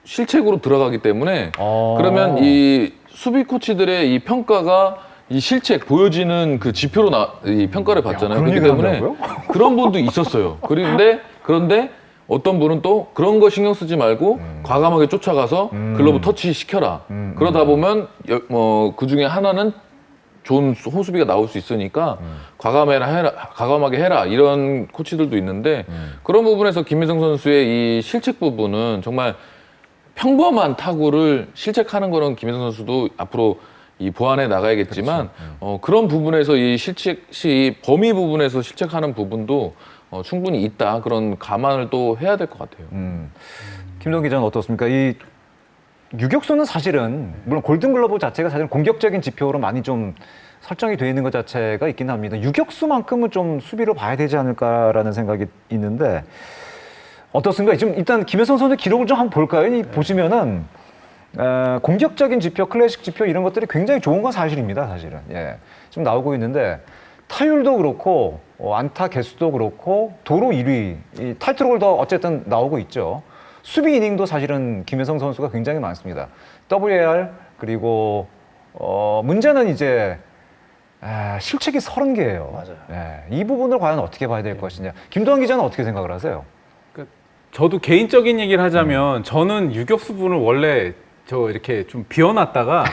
실책으로 들어가기 때문에 그러면 이 수비 코치들의 이 평가가 이 실책 보여지는 그 지표로 이 평가를 받잖아요. 그런 그렇기 얘기를 때문에 한다고요? 그런 분도 있었어요. 그런데 어떤 분은 또 그런 거 신경 쓰지 말고 과감하게 쫓아가서 글러브 터치 시켜라. 그러다 보면 그 중에 하나는 좋은 호수비가 나올 수 있으니까 과감하게 해라 이런 코치들도 있는데 그런 부분에서 김민성 선수의 이 실책 부분은 정말 평범한 타구를 실책하는 거는 김민성 선수도 앞으로 이 보완해 나가야겠지만 그런 부분에서 이 실책시 범위 부분에서 실책하는 부분도 충분히 있다 그런 감안을 또 해야 될 것 같아요. 김동 기자는 어떻습니까? 이 유격수는 사실은 물론 골든글러브 자체가 사실 공격적인 지표로 많이 좀 설정이 되어 있는 것 자체가 있긴 합니다. 유격수만큼은 좀 수비로 봐야 되지 않을까라는 생각이 있는데 어떻습니까? 지금 일단 김혜성 선수 기록을 좀 한번 볼까요? 이 보시면은 공격적인 지표, 클래식 지표 이런 것들이 굉장히 좋은 건 사실입니다. 사실은 좀 나오고 있는데 타율도 그렇고 안타 개수도 그렇고 도루 1위, 이 타이틀홀더 어쨌든 나오고 있죠. 수비 이닝도 사실은 김혜성 선수가 굉장히 많습니다. WAR 그리고 문제는 이제 실책이 30개예요. 맞아요. 이 부분을 과연 어떻게 봐야 될 것이냐. 김도환 기자는 어떻게 생각을 하세요? 저도 개인적인 얘기를 하자면 저는 유격수 분을 원래 저 이렇게 좀 비워놨다가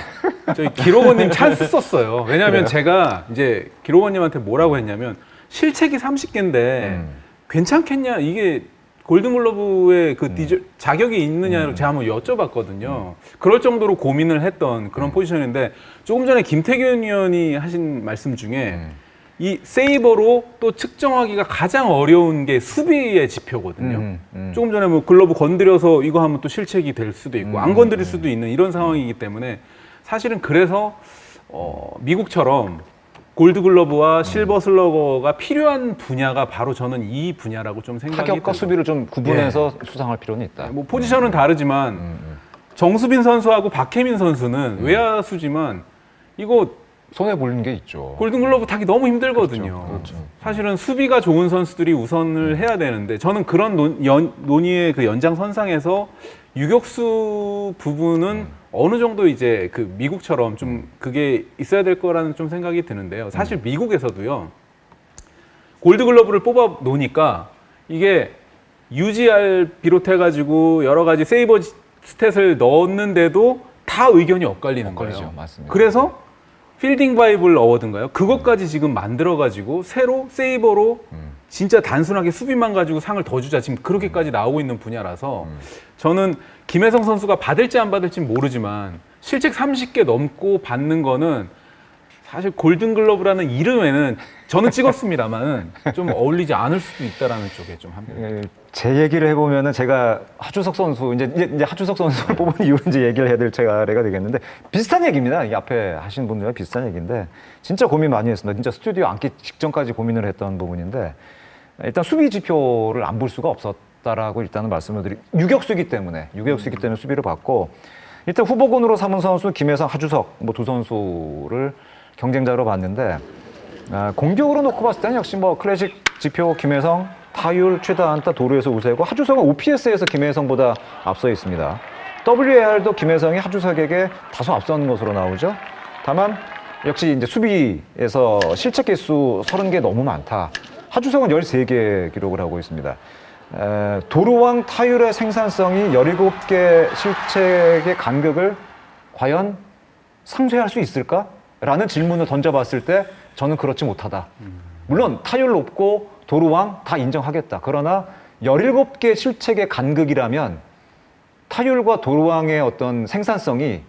저희 기록원님 찬스 썼어요. 왜냐하면 제가 이제 기록원님한테 뭐라고 했냐면 실책이 30개인데 괜찮겠냐 이게 골든글러브에 그 자격이 있느냐로 제가 한번 여쭤봤거든요. 그럴 정도로 고민을 했던 그런 포지션인데 조금 전에 김태균 의원이 하신 말씀 중에 이 세이버로 또 측정하기가 가장 어려운 게 수비의 지표거든요. 조금 전에 뭐 글러브 건드려서 이거 하면 또 실책이 될 수도 있고 안 건드릴 수도 있는 이런 상황이기 때문에 사실은 그래서 미국처럼 골드글러브와 실버 슬러거가 필요한 분야가 바로 저는 이 분야라고 좀 생각이 타격과 들어요. 수비를 좀 구분해서 수상할 필요는 있다. 뭐 포지션은 다르지만 정수빈 선수하고 박혜민 선수는 외야수지만 이거 손해 보는 게 있죠. 골든글러브 타기 너무 힘들거든요. 사실은 수비가 좋은 선수들이 우선을 해야 되는데 저는 그런 논의의 그 연장선상에서 유격수 부분은 어느 정도 이제 그 미국처럼 좀 그게 있어야 될 거라는 좀 생각이 드는데요. 사실 미국에서도요. 골드글러브를 뽑아 놓으니까 이게 UGR 비롯해가지고 여러 가지 세이버 스탯을 넣었는데도 다 의견이 엇갈리는 거예요. 맞습니다. 그래서 필딩 바이블 어워드인가요? 그것까지 지금 만들어가지고 새로 세이버로 진짜 단순하게 수비만 가지고 상을 더 주자 지금 그렇게까지 나오고 있는 분야라서 저는 김혜성 선수가 받을지 안 받을지 모르지만 실책 30개 넘고 받는 거는 사실 골든글러브라는 이름에는 저는 찍었습니다만은 좀 어울리지 않을 수도 있다라는 쪽에 좀 합니다. 제 얘기를 해보면은 제가 하주석 선수 이제 하주석 선수를 뽑은 이유 이제 얘기를 해야 될 차례가 되겠는데 비슷한 얘기입니다. 이 앞에 하신 분들과 비슷한 얘기인데 진짜 고민 많이 했습니다. 진짜 스튜디오 앉기 직전까지 고민을 했던 부분인데 일단 수비 지표를 안 볼 수가 없었다라고 일단은 말씀을 드리고 유격수이기 때문에 수비를 받고 일단 후보군으로 삼은 선수 김혜성, 하주석 뭐 두 선수를 경쟁자로 봤는데 공격으로 놓고 봤을 때는 역시 뭐 클래식 지표 김혜성 타율, 최다 안타, 도루에서 우세고 하주석은 OPS에서 김혜성보다 앞서 있습니다. WAR도 김혜성이 하주석에게 다소 앞서는 것으로 나오죠. 다만 역시 이제 수비에서 실책 개수 30개 너무 많다. 하주석은 13개 기록을 하고 있습니다. 도루왕 타율의 생산성이 17개 실책의 간극을 과연 상쇄할 수 있을까? 라는 질문을 던져봤을 때 저는 그렇지 못하다. 물론 타율 높고 도루왕 다 인정하겠다. 그러나 17개 실책의 간극이라면 타율과 도루왕의 어떤 생산성이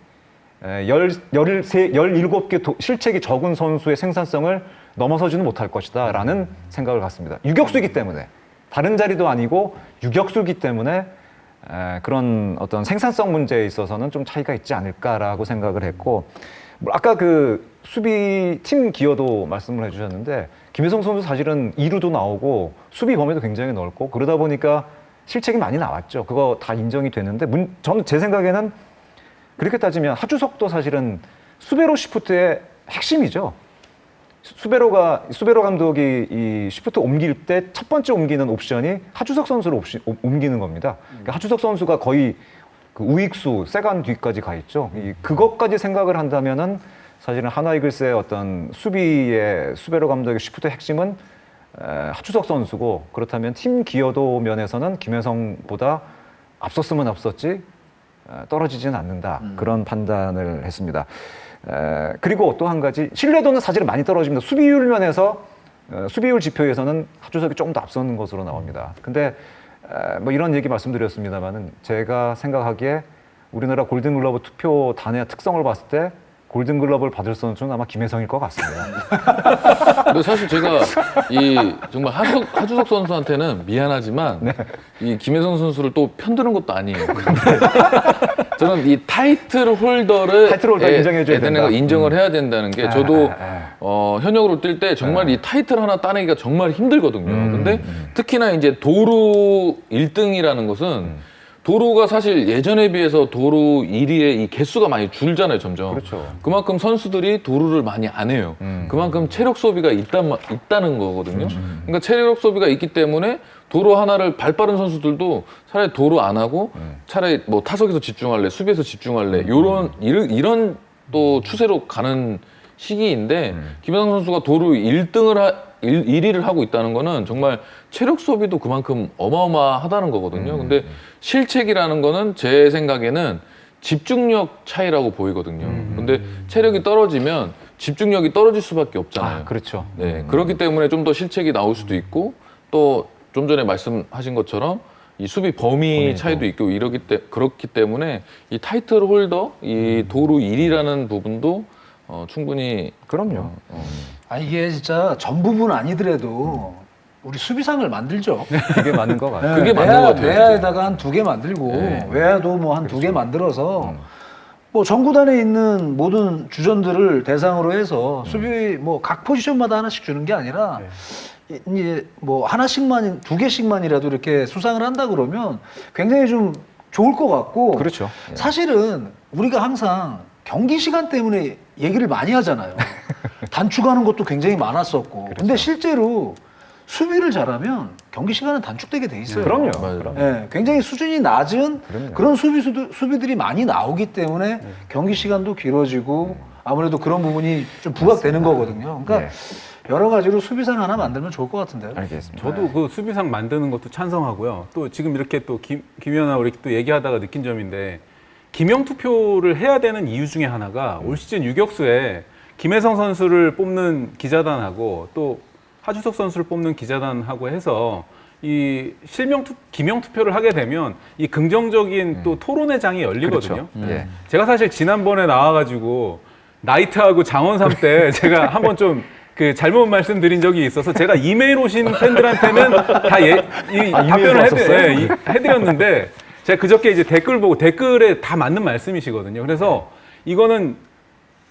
17개 실책이 적은 선수의 생산성을 넘어서지는 못할 것이다 라는 생각을 갖습니다. 유격수이기 때문에 다른 자리도 아니고 유격수이기 때문에 그런 어떤 생산성 문제에 있어서는 좀 차이가 있지 않을까라고 생각을 했고 아까 그 수비 팀 기여도 말씀을 해주셨는데 김혜성 선수 사실은 2루도 나오고 수비 범위도 굉장히 넓고 그러다 보니까 실책이 많이 나왔죠. 그거 다 인정이 되는데 저는 제 생각에는 그렇게 따지면 하주석도 사실은 수베로 시프트의 핵심이죠. 수베로 감독이 이 시프트 옮길 때 첫 번째 옮기는 옵션이 하주석 선수를 옮기는 겁니다. 그러니까 하주석 선수가 거의 그 우익수, 세간 뒤까지 가 있죠. 그것까지 생각을 한다면은 사실은 하나이글스의 어떤 수베로 감독의 시프트의 핵심은 하주석 선수고 그렇다면 팀 기여도 면에서는 김혜성보다 앞섰으면 앞섰지 떨어지지는 않는다. 그런 판단을 했습니다. 그리고 또 한 가지 신뢰도는 사실은 많이 떨어집니다. 수비율 면에서 수비율 지표에서는 하주석이 조금 더 앞서는 것으로 나옵니다. 근데 뭐 이런 얘기 말씀드렸습니다만은 제가 생각하기에 우리나라 골든글러브 투표단의 특성을 봤을 때 골든글러브를 받을 선수는 아마 김혜성일 것 같습니다. 근데 사실 제가 이 정말 하주석 선수한테는 미안하지만 네. 이 김혜성 선수를 또 편드는 것도 아니에요. 저는 이 타이틀 홀더를 인정해줘야 된다. 인정을 해야 된다는 게 저도 현역으로 뛸 때 정말 이 타이틀 하나 따내기가 정말 힘들거든요. 근데 특히나 이제 도루 1등이라는 것은 도루가 사실 예전에 비해서 도루 1위의 이 개수가 많이 줄잖아요, 점점. 그렇죠. 그만큼 선수들이 도루를 많이 안 해요. 그만큼 체력 소비가 있다는 거거든요. 그러니까 체력 소비가 있기 때문에 도루 하나를 발 빠른 선수들도 차라리 도루 안 하고 차라리 뭐 타석에서 집중할래, 수비에서 집중할래, 이런 또 추세로 가는 시기인데 김혜성 선수가 도루 1위를 하고 있다는 거는 정말 체력 소비도 그만큼 어마어마하다는 거거든요. 근데 실책이라는 거는 제 생각에는 집중력 차이라고 보이거든요. 근데 체력이 떨어지면 집중력이 떨어질 수밖에 없잖아요. 그렇죠. 네, 그렇기 때문에 좀 더 실책이 나올 수도 있고 또 좀 전에 말씀하신 것처럼 이 수비 범위 차이도 있고 그렇기 때문에 이 타이틀 홀더, 이 도루 1위라는 부분도 충분히 그럼요. 이게 진짜 전 부분 아니더라도 우리 수비상을 만들죠. 그게 맞는 것 같아요. 그게 맞는 것 같아요. 외야에다가 한 2개 만들고 네. 외야도 뭐 한 2개 만들어서 뭐 전 구단에 있는 모든 주전들을 대상으로 해서 수비 뭐 각 포지션마다 하나씩 주는 게 아니라 이제 뭐 하나씩만 2개씩만이라도 이렇게 수상을 한다 그러면 굉장히 좀 좋을 것 같고 그렇죠. 사실은 우리가 항상 경기 시간 때문에 얘기를 많이 하잖아요. 단축하는 것도 굉장히 많았었고. 근데 실제로 수비를 잘하면 경기 시간은 단축되게 돼 있어요. 그럼요. 맞아요. 그럼요. 예, 굉장히 수준이 낮은 그럼요. 그런 수비들이 많이 나오기 때문에 경기 시간도 길어지고 아무래도 그런 부분이 좀 부각되는 거거든요. 그러니까 여러 가지로 수비상 하나 만들면 좋을 것 같은데요. 알겠습니다. 저도 그 수비상 만드는 것도 찬성하고요. 또 지금 이렇게 또 김연아 우리 또 얘기하다가 느낀 점인데 기명 투표를 해야 되는 이유 중에 하나가 올 시즌 유격수에 김혜성 선수를 뽑는 기자단하고 또 하주석 선수를 뽑는 기자단하고 해서 이 기명 투표를 하게 되면 이 긍정적인 또 토론회 장이 열리거든요. 그렇죠. 예. 제가 사실 지난번에 나와가지고 나이트하고 장원삼 때 제가 한번 좀 그 잘못 말씀드린 적이 있어서 제가 이메일 오신 팬들한테는 다 답변을 해드렸는데 제가 그저께 이제 댓글 보고 댓글에 다 맞는 말씀이시거든요. 그래서 이거는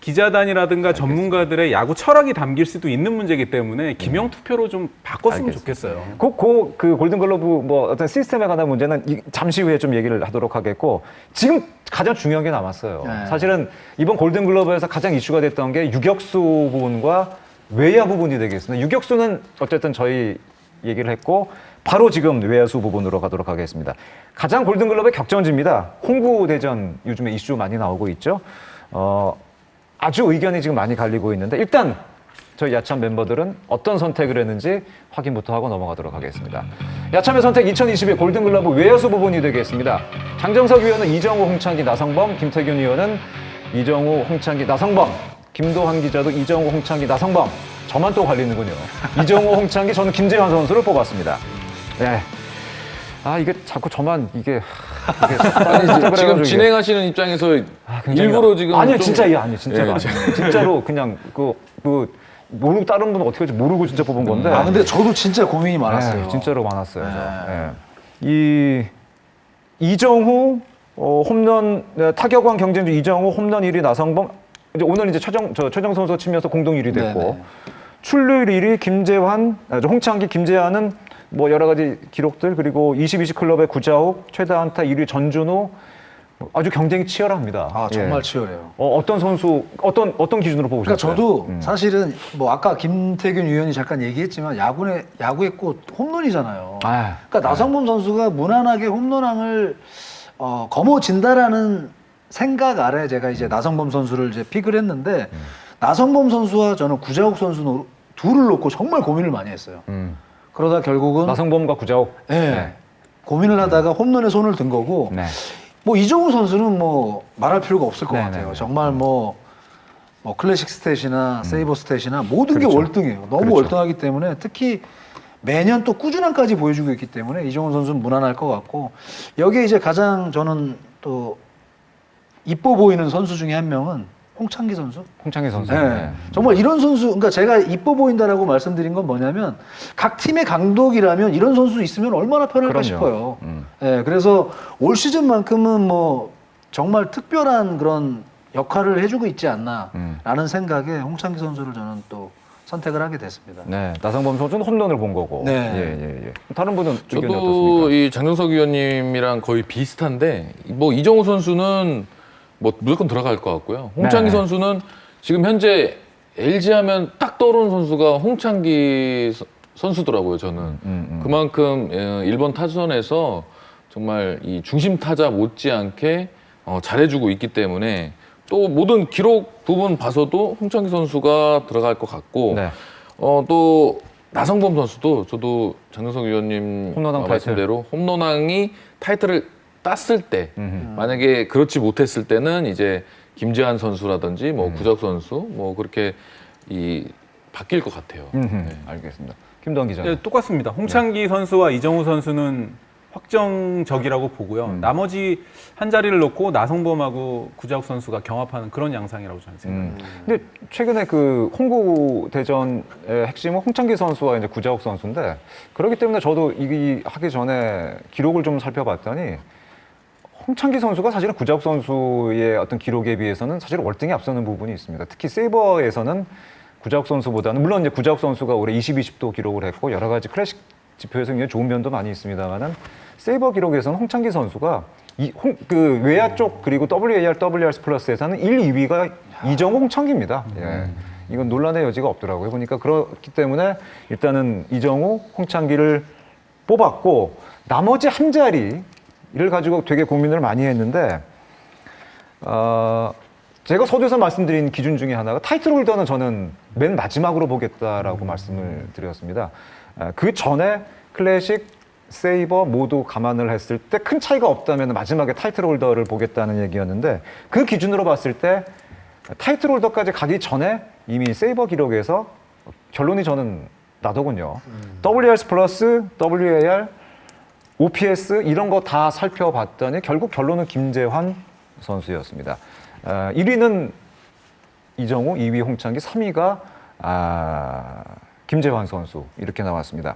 기자단이라든가 전문가들의 야구 철학이 담길 수도 있는 문제이기 때문에 기명 투표로 좀 바꿨으면 좋겠어요. 그 골든글러브 뭐 어떤 시스템에 관한 문제는 잠시 후에 좀 얘기를 하도록 하겠고 지금 가장 중요한 게 남았어요. 네. 사실은 이번 골든글러브에서 가장 이슈가 됐던 게 유격수 부분과 외야 부분이 되겠습니다. 유격수는 어쨌든 저희 얘기를 했고 바로 지금 외야수 부분으로 가도록 하겠습니다. 가장 골든글러브의 격전지입니다. 홍구대전 요즘에 이슈 많이 나오고 있죠. 아주 의견이 지금 많이 갈리고 있는데 일단 저희 야참 멤버들은 어떤 선택을 했는지 확인부터 하고 넘어가도록 하겠습니다. 야참의 선택 2022 골든글러브 외야수 부분이 되겠습니다. 장정석 위원은 이정우, 홍창기, 나성범, 김태균 위원은 이정우, 홍창기, 나성범, 김도환 기자도 이정우, 홍창기, 나성범. 저만 또 갈리는군요. 이정우, 홍창기, 저는 김재환 선수를 뽑았습니다. 네. 이게 자꾸 저만 이게 아니, 지금 진행하시는 입장에서 일부러 지금 아니요, 좀- 진짜로 진짜로 그냥 모르고 다른 분은 어떻게 할지 모르고 진짜 뽑은 건데. 근데 저도 진짜 고민이 많았어요. 네, 진짜로 많았어요. 이 이정후 홈런 타격왕 경쟁주 이정후 홈런 1위 나성범 이제 오늘 이제 최정 선수 치면서 공동 1위 됐고 네네. 출루율 1위 김재환, 홍창기, 김재환은 뭐 여러 가지 기록들 그리고 22시 클럽의 구자욱, 최다 안타 1위 전준호 아주 경쟁이 치열합니다. 정말 예. 치열해요. 어떤 선수 어떤 기준으로 그러니까 뽑으셨어요? 저도 사실은 뭐 아까 김태균 위원이 잠깐 얘기했지만 야구의 꽃 홈런이잖아요. 그러니까 나성범 선수가 무난하게 홈런왕을 거머쥔다라는 생각 아래 제가 이제 나성범 선수를 이제 픽을 했는데 나성범 선수와 저는 구자욱 선수 둘을 놓고 정말 고민을 많이 했어요. 그러다 결국은 나성범과 구자욱. 네. 고민을 하다가 홈런에 손을 든 거고 네. 뭐 이정우 선수는 뭐 말할 필요가 없을 것 네, 같아요. 네, 네. 정말 뭐 뭐 클래식 스탯이나 세이버 스탯이나 모든 게 그렇죠. 월등해요. 너무 그렇죠. 월등하기 때문에 특히 매년 또 꾸준함까지 보여주고 있기 때문에 이정훈 선수는 무난할 것 같고 여기에 이제 가장 저는 또 이뻐 보이는 선수 중에 한 명은 홍창기 선수. 홍창기 선수. 네. 네. 정말 이런 선수, 그러니까 제가 이뻐 보인다라고 말씀드린 건 뭐냐면 각 팀의 강독이라면 이런 선수 있으면 얼마나 편할까 그럼요. 싶어요. 네, 그래서 올 시즌만큼은 뭐 정말 특별한 그런 역할을 해주고 있지 않나라는 생각에 홍창기 선수를 저는 또 선택을 하게 됐습니다. 네, 나성범 선수는 홈런을 본 거고. 네. 예. 다른 분은 의견이 저도 어떻습니까? 이 장정석 위원님이랑 거의 비슷한데 뭐 이정우 선수는 뭐 무조건 들어갈 것 같고요. 홍창기 네. 선수는 지금 현재 LG 하면 딱 떠오르는 선수가 홍창기 선수더라고요. 저는 그만큼 1번 타선에서 정말 이 중심 타자 못지않게 잘해주고 있기 때문에 또 모든 기록 부분 봐서도 홍창기 선수가 들어갈 것 같고 네. 또 나성범 선수도 저도 장정석 위원님 홈런왕 타이틀. 말씀대로 홈런왕이 타이틀을 땄을 때 만약에 그렇지 못했을 때는 이제 김재환 선수라든지 뭐 구적 선수 뭐 그렇게 바뀔 것 같아요. 네. 알겠습니다. 김도환 기자. 네, 똑같습니다. 홍창기 선수와 이정우 선수는 확정적이라고 보고요. 나머지 한 자리를 놓고 나성범하고 구자욱 선수가 경합하는 그런 양상이라고 저는 생각합니다. 근데 최근에 그 홍구 대전의 핵심은 홍창기 선수와 이제 구자욱 선수인데 그렇기 때문에 저도 이 하기 전에 기록을 좀 살펴봤더니 홍창기 선수가 사실은 구자욱 선수의 어떤 기록에 비해서는 사실 월등히 앞서는 부분이 있습니다. 특히 세이버에서는 구자욱 선수보다는 물론 이제 구자욱 선수가 올해 20-20도 기록을 했고 여러 가지 클래식 지표에서 굉장히 좋은 면도 많이 있습니다만은 세이버 기록에서는 홍창기 선수가 그 외야 쪽 그리고 WAR, WRC 플러스에서는 1, 2위가 이정우 홍창기입니다. 예. 이건 논란의 여지가 없더라고요. 보니까 그렇기 때문에 일단은 이정우, 홍창기를 뽑았고 나머지 한 자리를 가지고 되게 고민을 많이 했는데 제가 서두에서 말씀드린 기준 중에 하나가 타이틀 홀더는 저는 맨 마지막으로 보겠다라고 말씀을 드렸습니다. 그 전에 클래식, 세이버 모두 감안을 했을 때 큰 차이가 없다면 마지막에 타이틀 홀더를 보겠다는 얘기였는데 그 기준으로 봤을 때 타이틀 홀더까지 가기 전에 이미 세이버 기록에서 결론이 저는 나더군요. WRC 플러스, WAR, OPS 이런 거 다 살펴봤더니 결국 결론은 김재환 선수였습니다. 1위는 이정우, 2위 홍창기, 3위가 김재환 선수 이렇게 나왔습니다.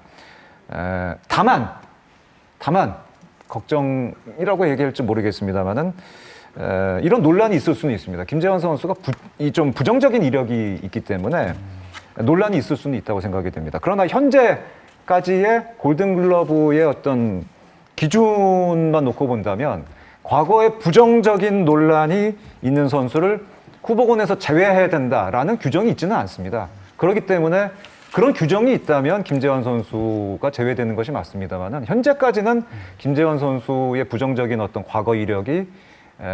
다만 걱정이라고 얘기할지 모르겠습니다만은 이런 논란이 있을 수는 있습니다. 김재환 선수가 좀 부정적인 이력이 있기 때문에 논란이 있을 수는 있다고 생각이 됩니다. 그러나 현재까지의 골든글러브의 어떤 기준만 놓고 본다면 과거에 부정적인 논란이 있는 선수를 후보군에서 제외해야 된다라는 규정이 있지는 않습니다. 그렇기 때문에 그런 규정이 있다면 김재환 선수가 제외되는 것이 맞습니다만은 현재까지는 김재환 선수의 부정적인 어떤 과거 이력이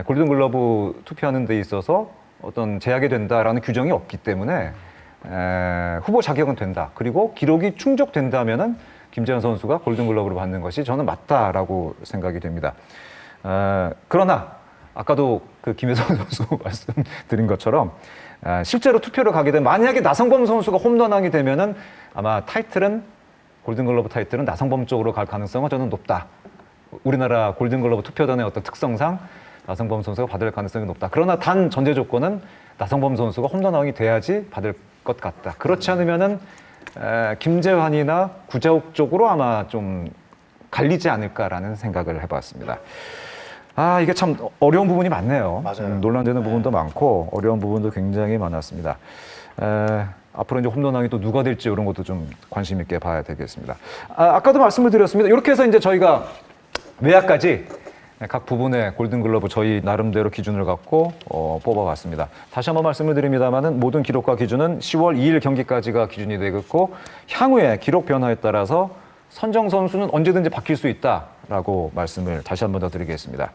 골든글러브 투표하는 데 있어서 어떤 제약이 된다라는 규정이 없기 때문에 후보 자격은 된다. 그리고 기록이 충족된다면은 김재환 선수가 골든글러브를 받는 것이 저는 맞다라고 생각이 됩니다. 그러나 아까도 그 김혜성 선수 말씀드린 것처럼 실제로 투표를 가게 되면 만약에 나성범 선수가 홈런왕이 되면은 아마 타이틀은 골든글러브 타이틀은 나성범 쪽으로 갈 가능성은 저는 높다. 우리나라 골든글러브 투표단의 어떤 특성상 나성범 선수가 받을 가능성이 높다. 그러나 단 전제 조건은 나성범 선수가 홈런왕이 돼야지 받을 것 같다. 그렇지 않으면은 김재환이나 구자욱 쪽으로 아마 좀 갈리지 않을까라는 생각을 해봤습니다. 이게 참 어려운 부분이 많네요. 맞아요. 논란되는 부분도 많고 어려운 부분도 굉장히 많았습니다. 앞으로 이제 홈런왕이 또 누가 될지 이런 것도 좀 관심 있게 봐야 되겠습니다. 아까도 말씀을 드렸습니다. 이렇게 해서 이제 저희가 외야까지 각 부분의 골든글러브 저희 나름대로 기준을 갖고 뽑아봤습니다. 다시 한번 말씀을 드립니다만은 모든 기록과 기준은 10월 2일 경기까지가 기준이 되겠고 향후에 기록 변화에 따라서 선정 선수는 언제든지 바뀔 수 있다라고 말씀을 다시 한번 더 드리겠습니다.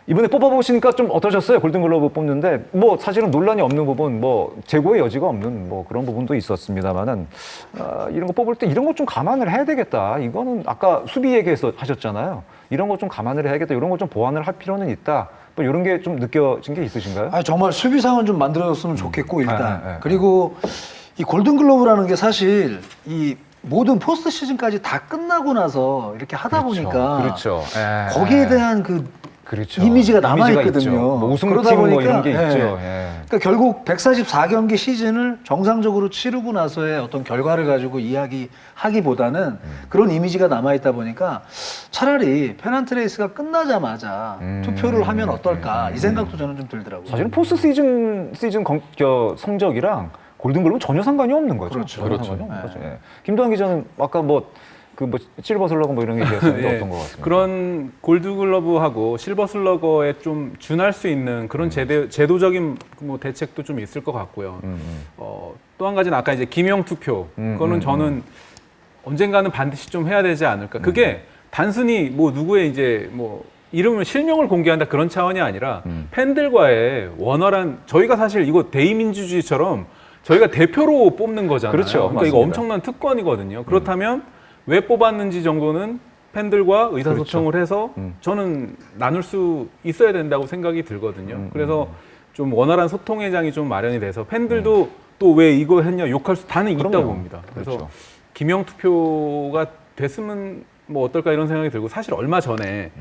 이번에 뽑아보시니까 좀 어떠셨어요? 골든글러브 뽑는데 뭐 사실은 논란이 없는 부분, 뭐 재고의 여지가 없는 뭐 그런 부분도 있었습니다만은 이런 거 뽑을 때 이런 거 좀 감안을 해야 되겠다. 이거는 아까 수비 얘기해서 하셨잖아요. 이런 거 좀 감안을 해야겠다. 이런 거 좀 보완을 할 필요는 있다. 뭐 이런 게 좀 느껴진 게 있으신가요? 아 정말 수비상은 좀 만들어졌으면 좋겠고 일단 네. 그리고 이 골든글러브라는 게 사실 이 모든 포스트 시즌까지 다 끝나고 나서 이렇게 하다 보니까 그렇죠. 거기에 대한 그 그렇죠. 이미지가 남아 이미지가 있거든요. 있죠. 뭐 우승팀 그러다 뭐 보니까, 이런 게 예. 있죠. 예. 그러니까 결국 144경기 시즌을 정상적으로 치르고 나서의 어떤 결과를 가지고 이야기하기보다는 그런 이미지가 남아 있다 보니까 차라리 페넌트레이스가 끝나자마자 투표를 하면 어떨까 이 생각도 저는 좀 들더라고요. 사실은 포스트 시즌 성적이랑 골든글러브 전혀 상관이 없는 거죠. 그렇죠. 전혀 그렇죠. 상관이 없는 거죠. 예. 김도환 기자는 아까 실버 슬러거 뭐 이런 게 얘기했었는데 예, 어떤 것 같습니다. 그런 골드글러브하고 실버 슬러거에 좀 준할 수 있는 그런 제도적인 뭐 대책도 좀 있을 것 같고요. 또 한 가지는 아까 이제 기명 투표. 그거는 저는 언젠가는 반드시 좀 해야 되지 않을까. 그게 단순히 뭐 누구의 이제 뭐 이름을 실명을 공개한다 그런 차원이 아니라 팬들과의 원활한 저희가 사실 이거 대의민주주의처럼 저희가 대표로 뽑는 거잖아요. 그렇죠. 그러니까 맞습니다. 이거 엄청난 특권이거든요. 그렇다면 왜 뽑았는지 정도는 팬들과 의사소통을 해서 저는 나눌 수 있어야 된다고 생각이 들거든요. 그래서 좀 원활한 소통의 장이 좀 마련이 돼서 팬들도 또 왜 이거 했냐 욕할 수 다는 있다고 그럼요. 봅니다. 그래서 그렇죠. 기명 투표가 됐으면 뭐 어떨까 이런 생각이 들고 사실 얼마 전에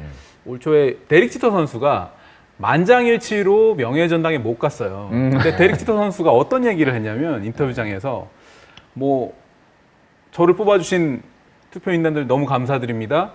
올 초에 데릭 지터 선수가 만장일치로 명예전당에 못 갔어요. 근데 데릭 지터 선수가 어떤 얘기를 했냐면 인터뷰장에서 뭐 저를 뽑아주신 투표인단들 너무 감사드립니다.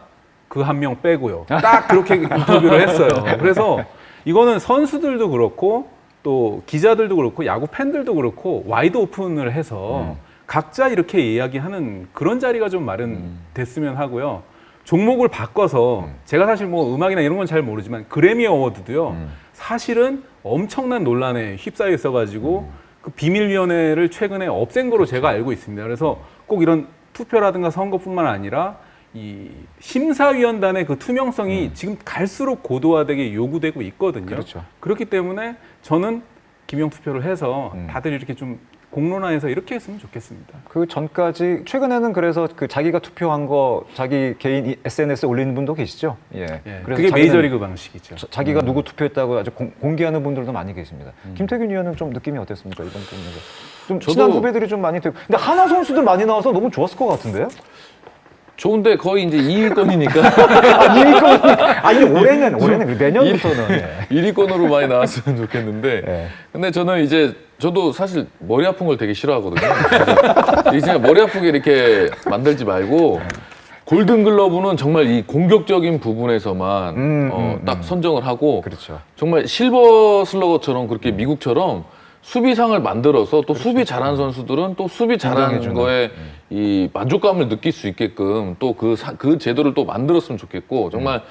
그 한 명 빼고요. 딱 그렇게 인터뷰를 했어요. 그래서 이거는 선수들도 그렇고 또 기자들도 그렇고 야구 팬들도 그렇고 와이드 오픈을 해서 각자 이렇게 이야기하는 그런 자리가 좀 마련됐으면 하고요. 종목을 바꿔서 제가 사실 뭐 음악이나 이런 건 잘 모르지만 그래미 어워드도요. 사실은 엄청난 논란에 휩싸여 있어가지고 그 비밀위원회를 최근에 없앤 거로 제가 알고 있습니다. 그래서 꼭 이런 투표라든가 선거뿐만 아니라 이 심사위원단의 그 투명성이 지금 갈수록 고도화되게 요구되고 있거든요. 그렇죠. 그렇기 때문에 저는 기명 투표를 해서 다들 이렇게 좀 공론화해서 이렇게 했으면 좋겠습니다. 그 전까지 최근에는 그래서 그 자기가 투표한 거 자기 개인 SNS에 올리는 분도 계시죠. 예. 예, 그래서 그게 자기는 메이저리그 방식이죠. 자기가 누구 투표했다고 아주 공개하는 분들도 많이 계십니다. 김태균 의원은 좀 느낌이 어땠습니까 이번 부분에서? 좀 저도- 친한 후배들이 좀 많이 되고, 근데 하나 선수들 많이 나와서 너무 좋았을 것 같은데요? 좋은데 거의 이제 2위권이니까 아니 올해는 내년부터는. 예. 1위권으로 많이 나왔으면 좋겠는데 예. 근데 저는 이제 저도 사실 머리 아픈 걸 되게 싫어하거든요. 그래서 이제 머리 아프게 이렇게 만들지 말고 골든글러브는 정말 이 공격적인 부분에서만 딱 선정을 하고 그렇죠. 정말 실버 슬러거처럼 그렇게 미국처럼 수비상을 만들어서 또 수비 잘한 선수들은 또 수비 잘하는 인정해주는. 거에 이 만족감을 느낄 수 있게끔 또 그 제도를 또 만들었으면 좋겠고 정말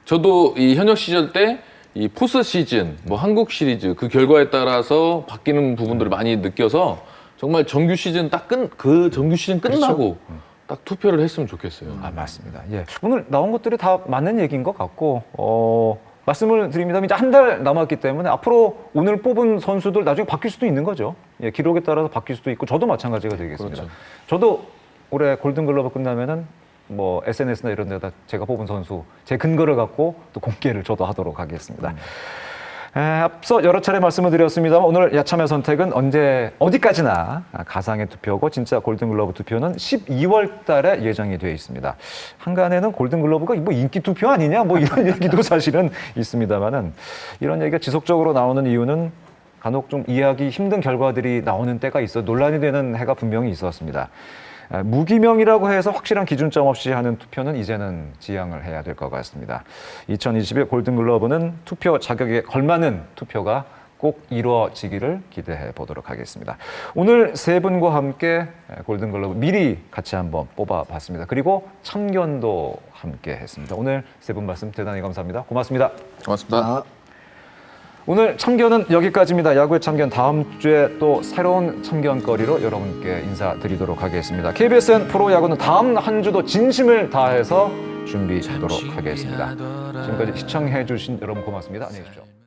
저도 이 현역 시절 때 이 포스 시즌, 뭐 한국 시리즈 그 결과에 따라서 바뀌는 부분들을 많이 느껴서 정말 정규 시즌 그 정규 시즌 끝나고 딱 투표를 했으면 좋겠어요. 아, 맞습니다. 예. 오늘 나온 것들이 다 맞는 얘기인 것 같고, 말씀을 드립니다. 이제 한 달 남았기 때문에 앞으로 오늘 뽑은 선수들 나중에 바뀔 수도 있는 거죠. 예, 기록에 따라서 바뀔 수도 있고, 저도 마찬가지가 되겠습니다. 그렇죠. 저도 올해 골든글러브 끝나면은 뭐 SNS나 이런 데다 제가 뽑은 선수, 제 근거를 갖고 또 공개를 저도 하도록 하겠습니다. 앞서 여러 차례 말씀을 드렸습니다만 오늘 야참의 선택은 어디까지나 가상의 투표고 진짜 골든글러브 투표는 12월 달에 예정이 되어 있습니다. 한간에는 골든글러브가 뭐 인기 투표 아니냐 뭐 이런 얘기도 사실은 있습니다만은 이런 얘기가 지속적으로 나오는 이유는 간혹 좀 이해하기 힘든 결과들이 나오는 때가 있어 논란이 되는 해가 분명히 있었습니다. 무기명이라고 해서 확실한 기준점 없이 하는 투표는 이제는 지양을 해야 될 것 같습니다. 2021 골든글러브는 투표 자격에 걸맞는 투표가 꼭 이루어지기를 기대해 보도록 하겠습니다. 오늘 세 분과 함께 골든글러브 미리 같이 한번 뽑아봤습니다. 그리고 참견도 함께 했습니다. 오늘 세 분 말씀 대단히 감사합니다. 고맙습니다. 고맙습니다. 오늘 참견은 여기까지입니다. 야구의 참견 다음 주에 또 새로운 참견거리로 여러분께 인사드리도록 하겠습니다. KBSN 프로야구는 다음 한 주도 진심을 다해서 준비하도록 하겠습니다. 지금까지 시청해 주신 여러분 고맙습니다. 안녕히 계십시오.